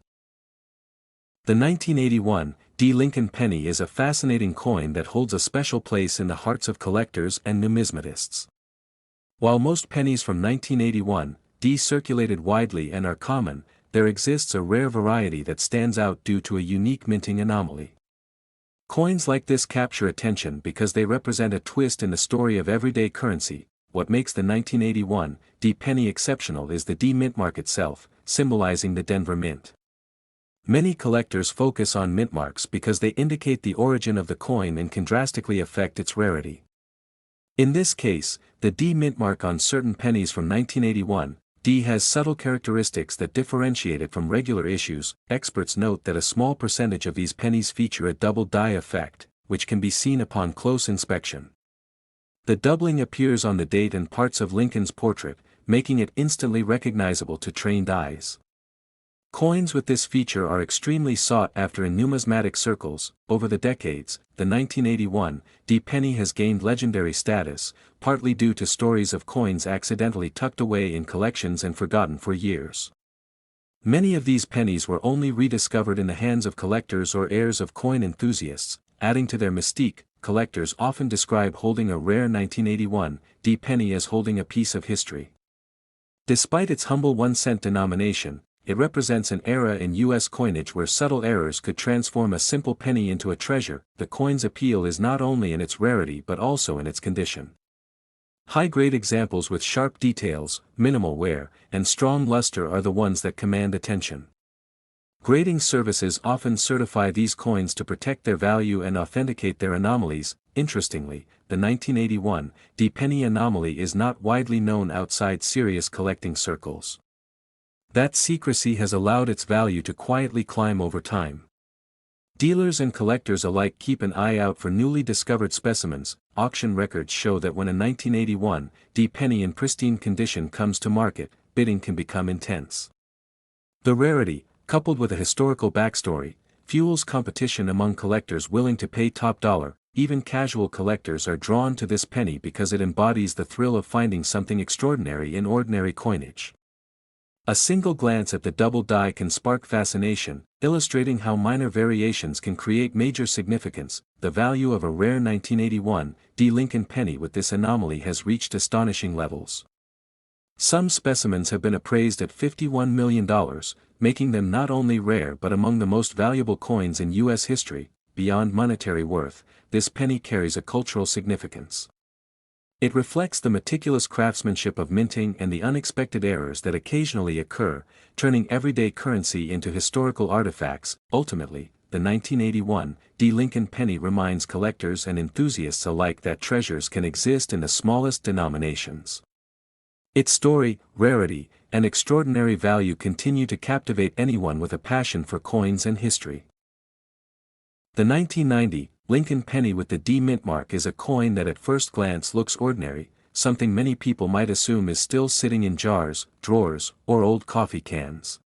The 1981 D Lincoln penny is a fascinating coin that holds a special place in the hearts of collectors and numismatists. While most pennies from 1981 D circulated widely and are common, there exists a rare variety that stands out due to a unique minting anomaly. Coins like this capture attention because they represent a twist in the story of everyday currency. What makes the 1981 D penny exceptional is the D mint mark itself, symbolizing the Denver Mint. Many collectors focus on mint marks because they indicate the origin of the coin and can drastically affect its rarity. In this case, the D mint mark on certain pennies from 1981 D has subtle characteristics that differentiate it from regular issues. Experts note that a small percentage of these pennies feature a double die effect, which can be seen upon close inspection. The doubling appears on the date and parts of Lincoln's portrait, making it instantly recognizable to trained eyes. Coins with this feature are extremely sought after in numismatic circles. Over the decades, the 1981 D penny has gained legendary status, partly due to stories of coins accidentally tucked away in collections and forgotten for years. Many of these pennies were only rediscovered in the hands of collectors or heirs of coin enthusiasts, adding to their mystique. Collectors often describe holding a rare 1981 D penny as holding a piece of history. Despite its humble 1-cent denomination, it represents an era in U.S. coinage where subtle errors could transform a simple penny into a treasure. The coin's appeal is not only in its rarity but also in its condition. High-grade examples with sharp details, minimal wear, and strong luster are the ones that command attention. Grading services often certify these coins to protect their value and authenticate their anomalies. Interestingly, the 1981 D-penny anomaly is not widely known outside serious collecting circles. That secrecy has allowed its value to quietly climb over time. Dealers and collectors alike keep an eye out for newly discovered specimens. Auction records show that when a 1981 D-penny in pristine condition comes to market, bidding can become intense. The rarity, coupled with a historical backstory, fuels competition among collectors willing to pay top dollar. Even casual collectors are drawn to this penny because it embodies the thrill of finding something extraordinary in ordinary coinage. A single glance at the double die can spark fascination, illustrating how minor variations can create major significance. The value of a rare 1981 D Lincoln penny with this anomaly has reached astonishing levels. Some specimens have been appraised at $51 million, making them not only rare but among the most valuable coins in U.S. history. Beyond monetary worth, this penny carries a cultural significance. It reflects the meticulous craftsmanship of minting and the unexpected errors that occasionally occur, turning everyday currency into historical artifacts. Ultimately, the 1981 D Lincoln penny reminds collectors and enthusiasts alike that treasures can exist in the smallest denominations. Its story, rarity, and extraordinary value continue to captivate anyone with a passion for coins and history. The 1990 Lincoln penny with the D mint mark is a coin that at first glance looks ordinary, something many people might assume is still sitting in jars, drawers, or old coffee cans.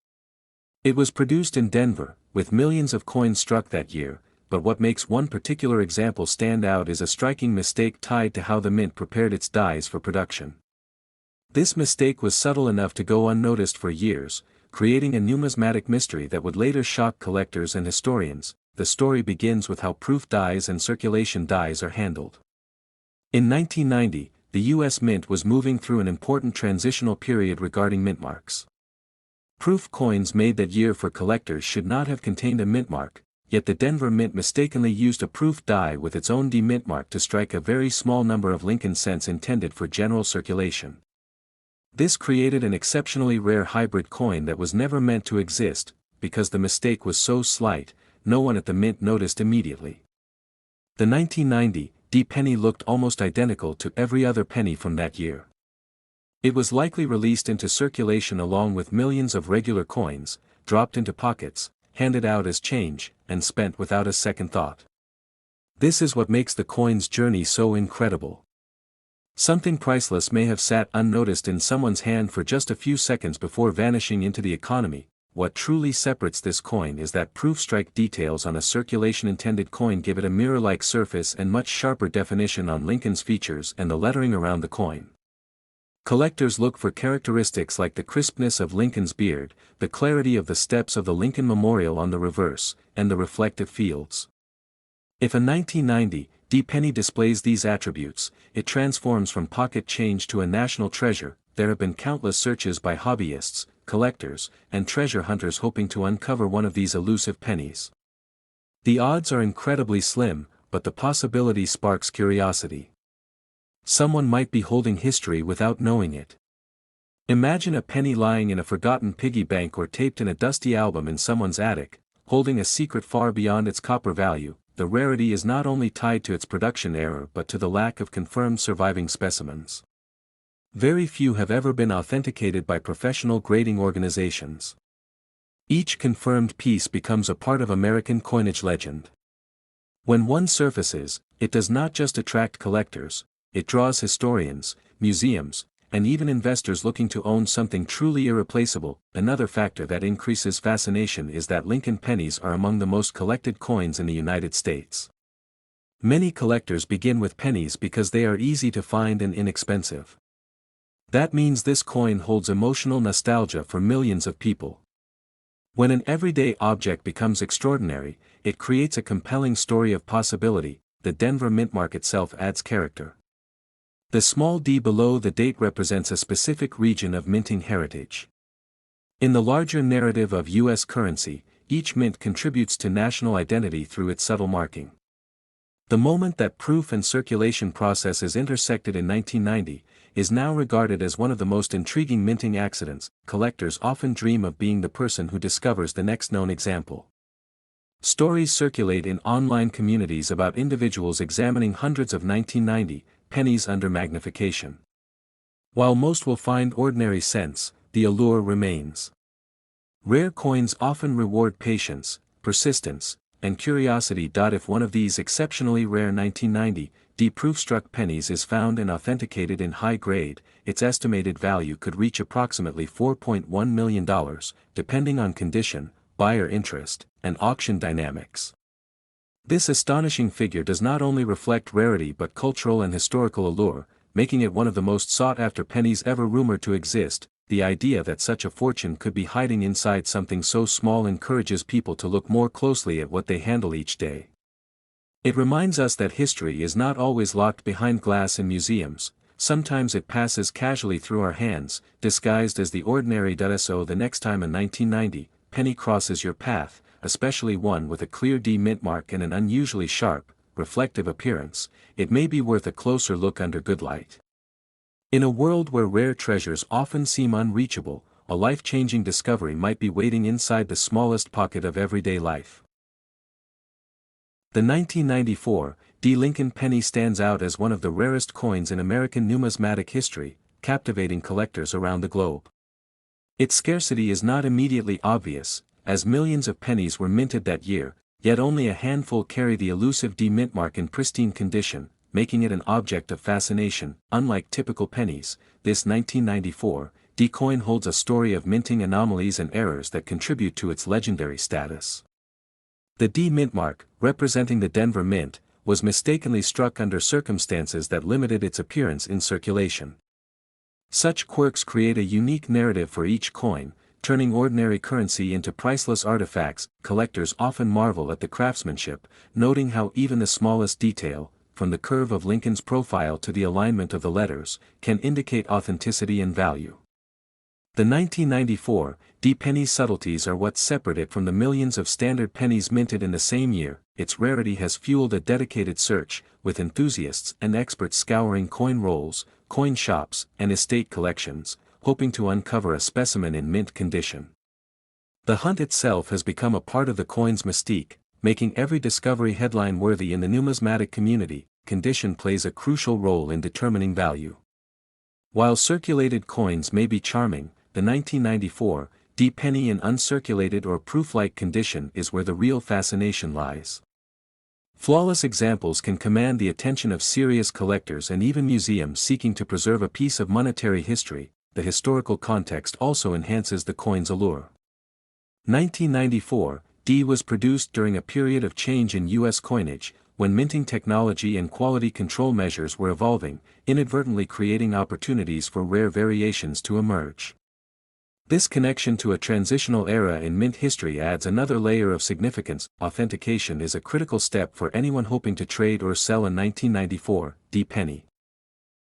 It was produced in Denver, with millions of coins struck that year, but what makes one particular example stand out is a striking mistake tied to how the mint prepared its dies for production. This mistake was subtle enough to go unnoticed for years, creating a numismatic mystery that would later shock collectors and historians. The story begins with how proof dies and circulation dies are handled. In 1990, the U.S. Mint was moving through an important transitional period regarding mint marks. Proof coins made that year for collectors should not have contained a mint mark, yet the Denver Mint mistakenly used a proof die with its own D mint mark to strike a very small number of Lincoln cents intended for general circulation. This created an exceptionally rare hybrid coin that was never meant to exist. Because the mistake was so slight, no one at the mint noticed immediately. The 1990 D penny looked almost identical to every other penny from that year. It was likely released into circulation along with millions of regular coins, dropped into pockets, handed out as change, and spent without a second thought. This is what makes the coin's journey so incredible. Something priceless may have sat unnoticed in someone's hand for just a few seconds before vanishing into the economy. What truly separates this coin is that proof strike details on a circulation-intended coin give it a mirror-like surface and much sharper definition on Lincoln's features and the lettering around the coin. Collectors look for characteristics like the crispness of Lincoln's beard, the clarity of the steps of the Lincoln Memorial on the reverse, and the reflective fields. If a 1990 D penny displays these attributes, it transforms from pocket change to a national treasure. There have been countless searches by hobbyists, collectors, and treasure hunters hoping to uncover one of these elusive pennies. The odds are incredibly slim, but the possibility sparks curiosity. Someone might be holding history without knowing it. Imagine a penny lying in a forgotten piggy bank or taped in a dusty album in someone's attic, holding a secret far beyond its copper value. The rarity is not only tied to its production error but to the lack of confirmed surviving specimens. Very few have ever been authenticated by professional grading organizations. Each confirmed piece becomes a part of American coinage legend. When one surfaces, it does not just attract collectors, it draws historians, museums, and even investors looking to own something truly irreplaceable. Another factor that increases fascination is that Lincoln pennies are among the most collected coins in the United States. Many collectors begin with pennies because they are easy to find and inexpensive. That means this coin holds emotional nostalgia for millions of people. When an everyday object becomes extraordinary, it creates a compelling story of possibility. The Denver mint mark itself adds character. The small d below the date represents a specific region of minting heritage. In the larger narrative of U.S. currency, each mint contributes to national identity through its subtle marking. The moment that proof and circulation processes intersected in 1990, is now regarded as one of the most intriguing minting accidents. Collectors often dream of being the person who discovers the next known example. Stories circulate in online communities about individuals examining hundreds of 1990 pennies under magnification. While most will find ordinary cents, the allure remains. Rare coins often reward patience, persistence, and curiosity. If one of these exceptionally rare 1990 proof-struck pennies is found and authenticated in high grade, its estimated value could reach approximately $4.1 million, depending on condition, buyer interest, and auction dynamics. This astonishing figure does not only reflect rarity but cultural and historical allure, making it one of the most sought-after pennies ever rumored to exist. The idea that such a fortune could be hiding inside something so small encourages people to look more closely at what they handle each day. It reminds us that history is not always locked behind glass in museums. Sometimes it passes casually through our hands, disguised as the ordinary. So the next time a 1990 penny crosses your path, especially one with a clear D mint mark and an unusually sharp, reflective appearance, it may be worth a closer look under good light. In a world where rare treasures often seem unreachable, a life-changing discovery might be waiting inside the smallest pocket of everyday life. The 1994 Lincoln penny stands out as one of the rarest coins in American numismatic history, captivating collectors around the globe. Its scarcity is not immediately obvious, as millions of pennies were minted that year, yet only a handful carry the elusive D mint mark in pristine condition, making it an object of fascination. Unlike typical pennies, this 1994 D coin holds a story of minting anomalies and errors that contribute to its legendary status. The D mint mark, representing the Denver Mint, was mistakenly struck under circumstances that limited its appearance in circulation. Such quirks create a unique narrative for each coin, turning ordinary currency into priceless artifacts. Collectors often marvel at the craftsmanship, noting how even the smallest detail, from the curve of Lincoln's profile to the alignment of the letters, can indicate authenticity and value. The 1994 D penny's subtleties are what separate it from the millions of standard pennies minted in the same year. Its rarity has fueled a dedicated search, with enthusiasts and experts scouring coin rolls, coin shops, and estate collections, hoping to uncover a specimen in mint condition. The hunt itself has become a part of the coin's mystique, making every discovery headline-worthy in the numismatic community. Condition plays a crucial role in determining value. While circulated coins may be charming, the 1994 D penny in uncirculated or proof-like condition is where the real fascination lies. Flawless examples can command the attention of serious collectors and even museums seeking to preserve a piece of monetary history. The historical context also enhances the coin's allure. 1994 D was produced during a period of change in U.S. coinage, when minting technology and quality control measures were evolving, inadvertently creating opportunities for rare variations to emerge. This connection to a transitional era in mint history adds another layer of significance. Authentication is a critical step for anyone hoping to trade or sell a 1994 D penny.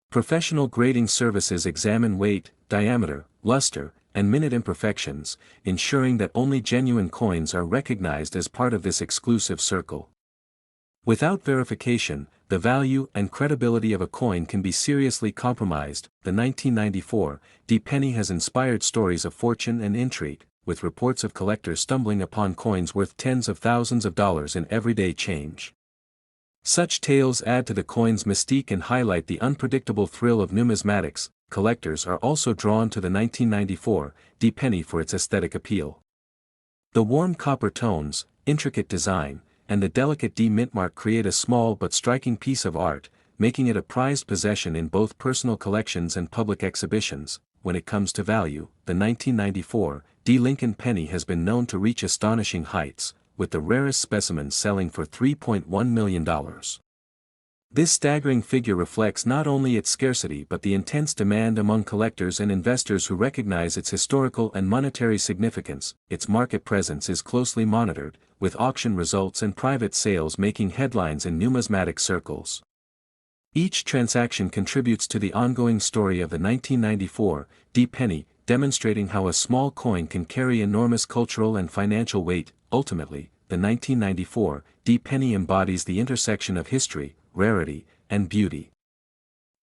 Professional grading services examine weight, diameter, luster, and minute imperfections, ensuring that only genuine coins are recognized as part of this exclusive circle. Without verification, the value and credibility of a coin can be seriously compromised. The 1994 D penny has inspired stories of fortune and intrigue, with reports of collectors stumbling upon coins worth tens of thousands of dollars in everyday change. Such tales add to the coin's mystique and highlight the unpredictable thrill of numismatics. Collectors are also drawn to the 1994 D penny for its aesthetic appeal. The warm copper tones, intricate design, and the delicate D mint mark create a small but striking piece of art, making it a prized possession in both personal collections and public exhibitions. When it comes to value, the 1994 D Lincoln penny has been known to reach astonishing heights, with the rarest specimens selling for $3.1 million. This staggering figure reflects not only its scarcity but the intense demand among collectors and investors who recognize its historical and monetary significance. Its market presence is closely monitored, with auction results and private sales making headlines in numismatic circles. Each transaction contributes to the ongoing story of the 1994 D penny, demonstrating how a small coin can carry enormous cultural and financial weight. Ultimately, the 1994 D penny embodies the intersection of history, rarity, and beauty.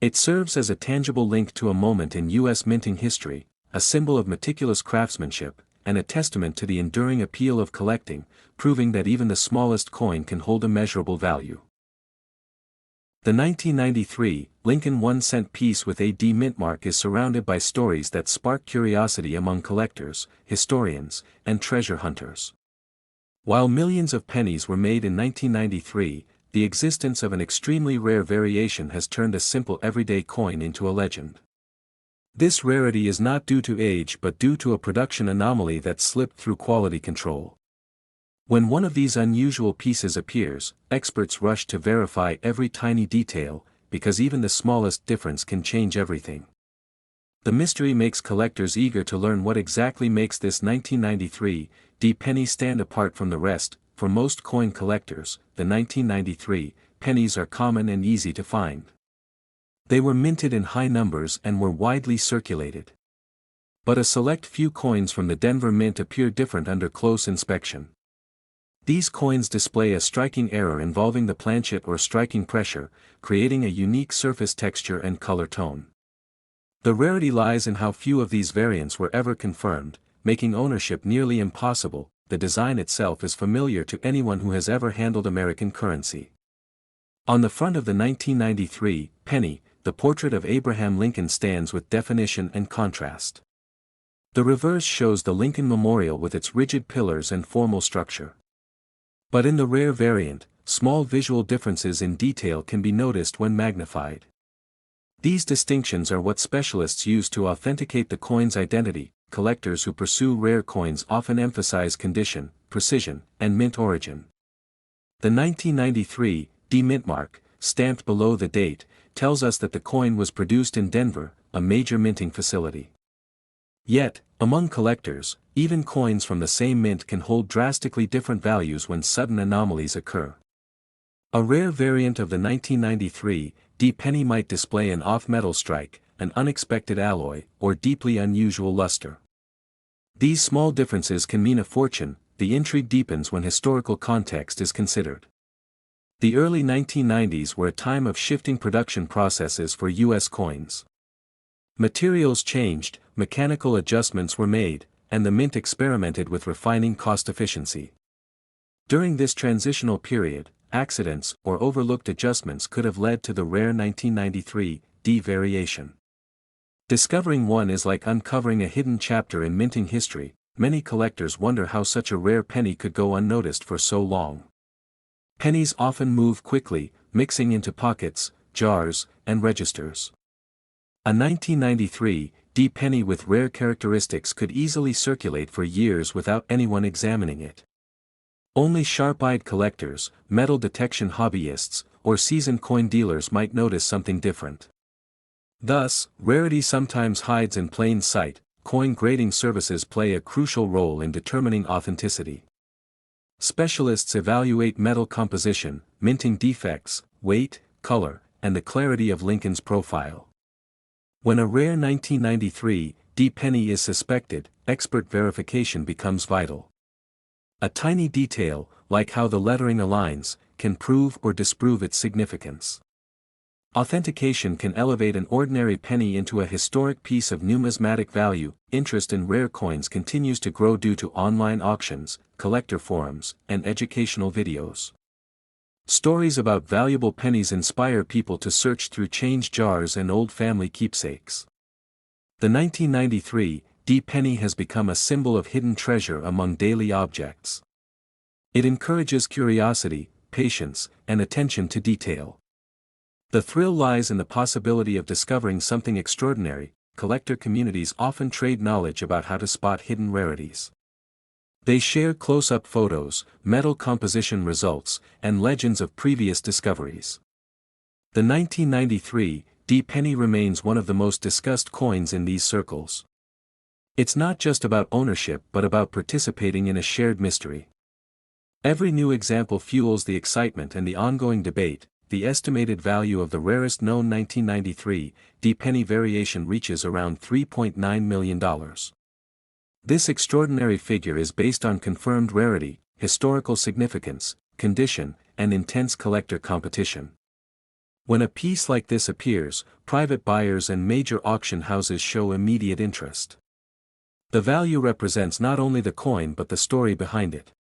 It serves as a tangible link to a moment in U.S. minting history, a symbol of meticulous craftsmanship, and a testament to the enduring appeal of collecting, proving that even the smallest coin can hold immeasurable value. The 1993 Lincoln 1-cent piece with a D mint mark is surrounded by stories that spark curiosity among collectors, historians, and treasure hunters. While millions of pennies were made in 1993, the existence of an extremely rare variation has turned a simple everyday coin into a legend. This rarity is not due to age but due to a production anomaly that slipped through quality control. When one of these unusual pieces appears, experts rush to verify every tiny detail, because even the smallest difference can change everything. The mystery makes collectors eager to learn what exactly makes this 1993 D penny stand apart from the rest. For most coin collectors, the 1993 pennies are common and easy to find. They were minted in high numbers and were widely circulated. But a select few coins from the Denver Mint appear different under close inspection. These coins display a striking error involving the planchet or striking pressure, creating a unique surface texture and color tone. The rarity lies in how few of these variants were ever confirmed, making ownership nearly impossible. The design itself is familiar to anyone who has ever handled American currency. On the front of the 1993 penny, the portrait of Abraham Lincoln stands with definition and contrast. The reverse shows the Lincoln Memorial with its rigid pillars and formal structure. But in the rare variant, small visual differences in detail can be noticed when magnified. These distinctions are what specialists use to authenticate the coin's identity. Collectors who pursue rare coins often emphasize condition, precision, and mint origin. The 1993 D mint mark, stamped below the date, tells us that the coin was produced in Denver, a major minting facility. Yet, among collectors, even coins from the same mint can hold drastically different values when sudden anomalies occur. A rare variant of the 1993 D penny might display an off-metal strike, an unexpected alloy, or deeply unusual luster. These small differences can mean a fortune. The intrigue deepens when historical context is considered. The early 1990s were a time of shifting production processes for U.S. coins. Materials changed, mechanical adjustments were made, and the mint experimented with refining cost efficiency. During this transitional period, accidents or overlooked adjustments could have led to the rare 1993 D variation. Discovering one is like uncovering a hidden chapter in minting history. Many collectors wonder how such a rare penny could go unnoticed for so long. Pennies often move quickly, mixing into pockets, jars, and registers. A 1993 D penny with rare characteristics could easily circulate for years without anyone examining it. Only sharp-eyed collectors, metal detection hobbyists, or seasoned coin dealers might notice something different. Thus, rarity sometimes hides in plain sight. Coin grading services play a crucial role in determining authenticity. Specialists evaluate metal composition, minting defects, weight, color, and the clarity of Lincoln's profile. When a rare 1993 D penny is suspected, expert verification becomes vital. A tiny detail, like how the lettering aligns, can prove or disprove its significance. Authentication can elevate an ordinary penny into a historic piece of numismatic value. Interest in rare coins continues to grow due to online auctions, collector forums, and educational videos. Stories about valuable pennies inspire people to search through change jars and old family keepsakes. The 1993 D penny has become a symbol of hidden treasure among daily objects. It encourages curiosity, patience, and attention to detail. The thrill lies in the possibility of discovering something extraordinary. Collector communities often trade knowledge about how to spot hidden rarities. They share close-up photos, metal composition results, and legends of previous discoveries. The 1993 D penny remains one of the most discussed coins in these circles. It's not just about ownership but about participating in a shared mystery. Every new example fuels the excitement and the ongoing debate. The estimated value of the rarest known 1993 D penny variation reaches around $3.9 million. This extraordinary figure is based on confirmed rarity, historical significance, condition, and intense collector competition. When a piece like this appears, private buyers and major auction houses show immediate interest. The value represents not only the coin but the story behind it.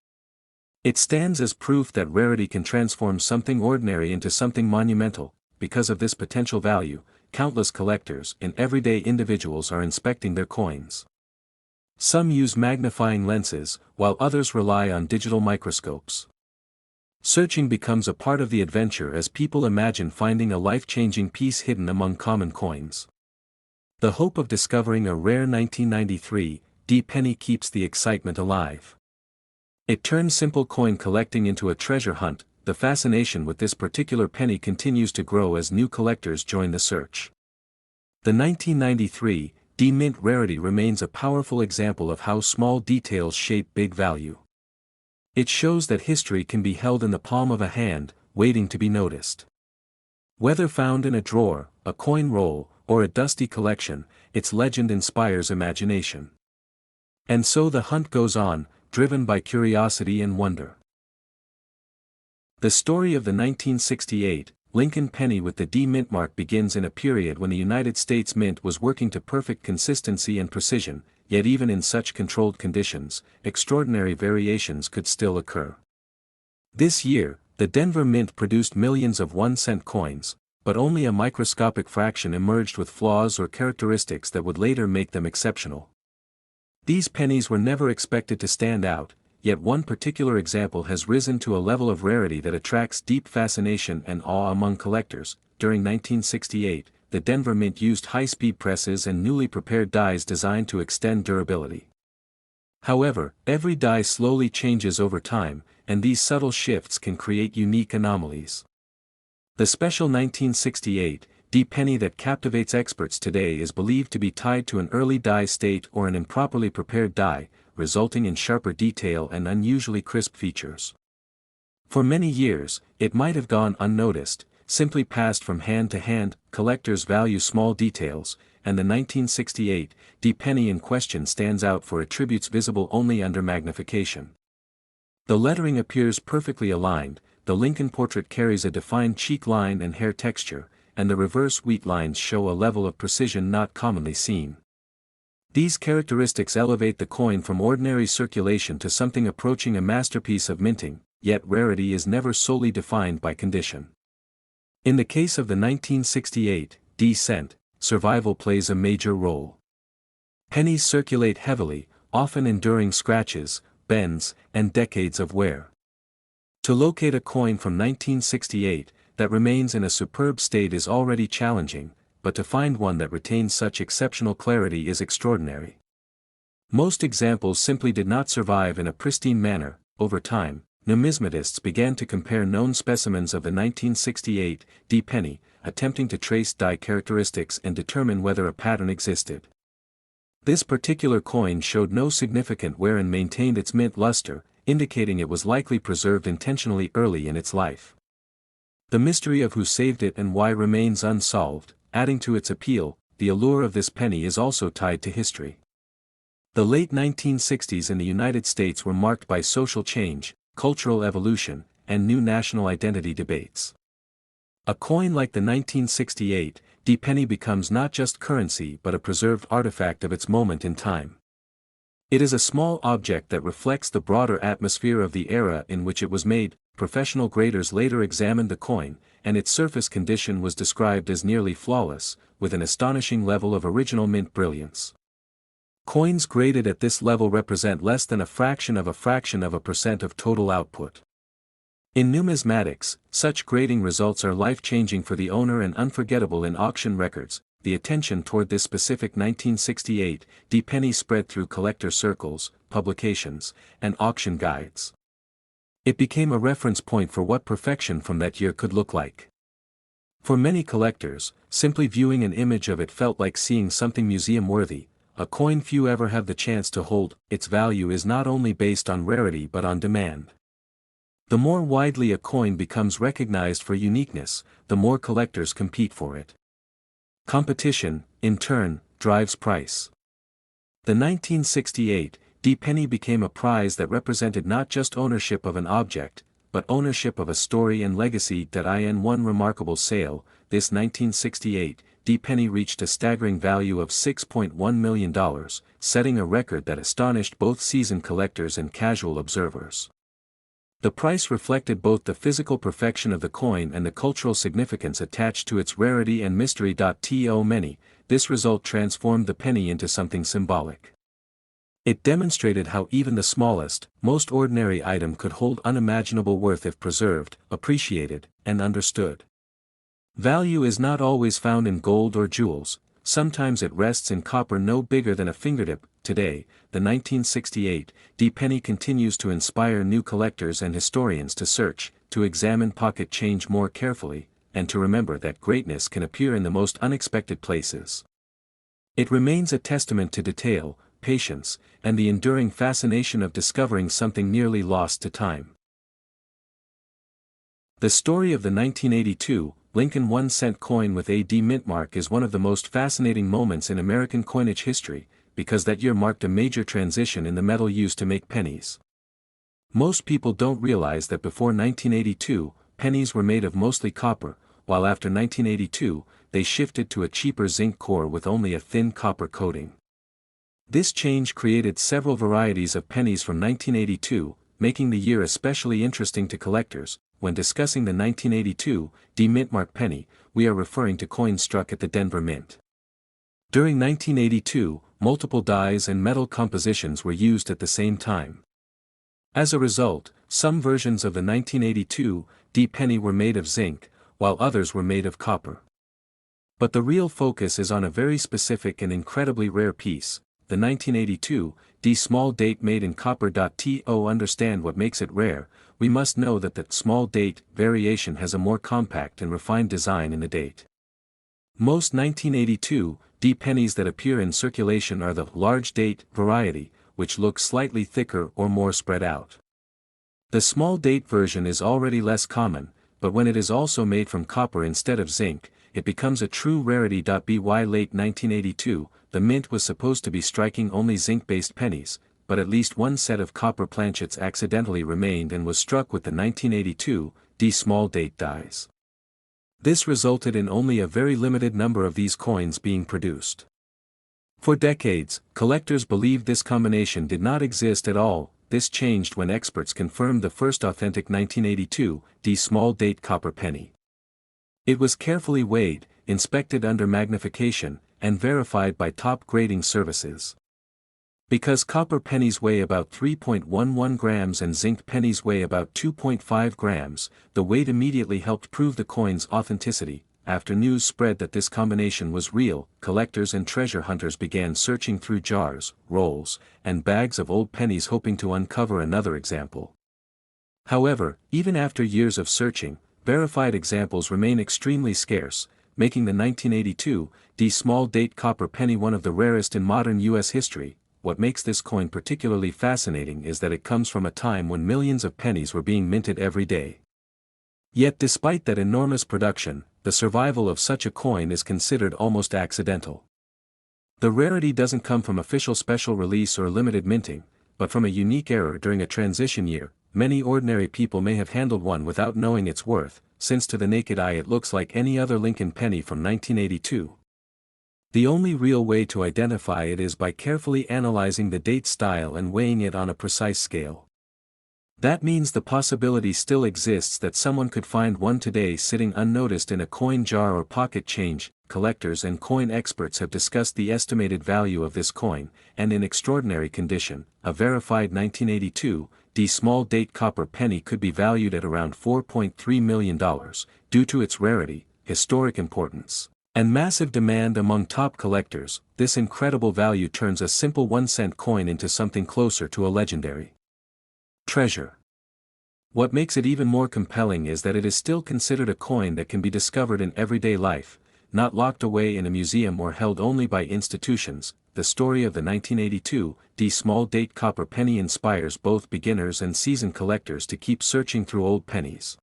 It stands as proof that rarity can transform something ordinary into something monumental. Because of this potential value, countless collectors and everyday individuals are inspecting their coins. Some use magnifying lenses, while others rely on digital microscopes. Searching becomes a part of the adventure as people imagine finding a life-changing piece hidden among common coins. The hope of discovering a rare 1993 penny keeps the excitement alive. It turns simple coin collecting into a treasure hunt. The fascination with this particular penny continues to grow as new collectors join the search. The 1993 mint rarity remains a powerful example of how small details shape big value. It shows that history can be held in the palm of a hand, waiting to be noticed. Whether found in a drawer, a coin roll, or a dusty collection, its legend inspires imagination. And so the hunt goes on, driven by curiosity and wonder. The story of the 1968 Lincoln penny with the D mint mark begins in a period when the United States Mint was working to perfect consistency and precision, yet even in such controlled conditions, extraordinary variations could still occur. This year, the Denver Mint produced millions of 1-cent coins, but only a microscopic fraction emerged with flaws or characteristics that would later make them exceptional. These pennies were never expected to stand out, yet one particular example has risen to a level of rarity that attracts deep fascination and awe among collectors. During 1968, the Denver Mint used high-speed presses and newly prepared dies designed to extend durability. However, every die slowly changes over time, and these subtle shifts can create unique anomalies. The special 1968 penny that captivates experts today is believed to be tied to an early die state or an improperly prepared die, resulting in sharper detail and unusually crisp features. For many years, it might have gone unnoticed, simply passed from hand to hand. Collectors value small details, and the 1968 penny in question stands out for attributes visible only under magnification. The lettering appears perfectly aligned, the Lincoln portrait carries a defined cheek line and hair texture, and the reverse wheat lines show a level of precision not commonly seen. These characteristics elevate the coin from ordinary circulation to something approaching a masterpiece of minting, yet rarity is never solely defined by condition. In the case of the 1968 cent, survival plays a major role. Pennies circulate heavily, often enduring scratches, bends, and decades of wear. To locate a coin from 1968 that remains in a superb state is already challenging, but to find one that retains such exceptional clarity is extraordinary. Most examples simply did not survive in a pristine manner. Over time, numismatists began to compare known specimens of the 1968 penny, attempting to trace die characteristics and determine whether a pattern existed. This particular coin showed no significant wear and maintained its mint luster, indicating it was likely preserved intentionally early in its life. The mystery of who saved it and why remains unsolved, adding to its appeal. The allure of this penny is also tied to history. The late 1960s in the United States were marked by social change, cultural evolution, and new national identity debates. A coin like the 1968 penny becomes not just currency but a preserved artifact of its moment in time. It is a small object that reflects the broader atmosphere of the era in which it was made. Professional graders later examined the coin, and its surface condition was described as nearly flawless, with an astonishing level of original mint brilliance. Coins graded at this level represent less than a fraction of a percent of total output. In numismatics, such grading results are life-changing for the owner and unforgettable in auction records. The attention toward this specific 1968 penny spread through collector circles, publications, and auction guides. It became a reference point for what perfection from that year could look like. For many collectors, simply viewing an image of it felt like seeing something museum-worthy, a coin few ever have the chance to hold. Its value is not only based on rarity but on demand. The more widely a coin becomes recognized for uniqueness, the more collectors compete for it. Competition, in turn, drives price. The 1968 penny became a prize that represented not just ownership of an object, but ownership of a story and legacy. In one remarkable sale, this 1968 D penny reached a staggering value of $6.1 million, setting a record that astonished both seasoned collectors and casual observers. The price reflected both the physical perfection of the coin and the cultural significance attached to its rarity and mystery. This result transformed the penny into something symbolic. It demonstrated how even the smallest, most ordinary item could hold unimaginable worth if preserved, appreciated, and understood. Value is not always found in gold or jewels, sometimes it rests in copper no bigger than a fingertip. Today, the 1968 D penny continues to inspire new collectors and historians to search, to examine pocket change more carefully, and to remember that greatness can appear in the most unexpected places. It remains a testament to detail, patience, and the enduring fascination of discovering something nearly lost to time. The story of the 1982 Lincoln 1-cent coin with a D mint mark is one of the most fascinating moments in American coinage history, because that year marked a major transition in the metal used to make pennies. Most people don't realize that before 1982, pennies were made of mostly copper, while after 1982, they shifted to a cheaper zinc core with only a thin copper coating. This change created several varieties of pennies from 1982, making the year especially interesting to collectors. When discussing the 1982 D mint mark penny, we are referring to coins struck at the Denver Mint. During 1982, multiple dies and metal compositions were used at the same time. As a result, some versions of the 1982 D penny were made of zinc, while others were made of copper. But the real focus is on a very specific and incredibly rare piece, the 1982 D small date made in copper. To understand what makes it rare, we must know that the small date variation has a more compact and refined design in the date. Most 1982 D pennies that appear in circulation are the large date variety, which looks slightly thicker or more spread out. The small date version is already less common, but when it is also made from copper instead of zinc, it becomes a true rarity. By late 1982, the mint was supposed to be striking only zinc-based pennies, but at least one set of copper planchets accidentally remained and was struck with the 1982 D small date dies. This resulted in only a very limited number of these coins being produced. For decades, collectors believed this combination did not exist at all. This changed when experts confirmed the first authentic 1982 D small date copper penny. It was carefully weighed, inspected under magnification, and verified by top grading services. Because copper pennies weigh about 3.11 grams and zinc pennies weigh about 2.5 grams, the weight immediately helped prove the coin's authenticity. After news spread that this combination was real, collectors and treasure hunters began searching through jars, rolls, and bags of old pennies hoping to uncover another example. However, even after years of searching, verified examples remain extremely scarce, making the 1982 D small date copper penny one of the rarest in modern U.S. history. What makes this coin particularly fascinating is that it comes from a time when millions of pennies were being minted every day. Yet despite that enormous production, the survival of such a coin is considered almost accidental. The rarity doesn't come from official special release or limited minting, but from a unique error during a transition year. Many ordinary people may have handled one without knowing its worth, since to the naked eye it looks like any other Lincoln penny from 1982. The only real way to identify it is by carefully analyzing the date style and weighing it on a precise scale. That means the possibility still exists that someone could find one today sitting unnoticed in a coin jar or pocket change. Collectors and coin experts have discussed the estimated value of this coin, and in extraordinary condition, a verified 1982 D small date copper penny could be valued at around $4.3 million, due to its rarity, historic importance, and massive demand among top collectors. This incredible value turns a simple 1-cent coin into something closer to a legendary treasure. What makes it even more compelling is that it is still considered a coin that can be discovered in everyday life, not locked away in a museum or held only by institutions. The story of the 1982 D small date copper penny inspires both beginners and seasoned collectors to keep searching through old pennies.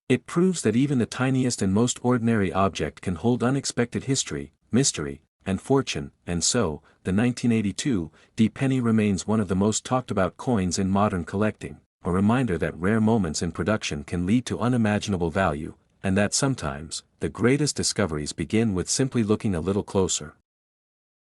It proves that even the tiniest and most ordinary object can hold unexpected history, mystery, and fortune, and so, the 1982 D penny remains one of the most talked about coins in modern collecting, a reminder that rare moments in production can lead to unimaginable value, and that sometimes, the greatest discoveries begin with simply looking a little closer.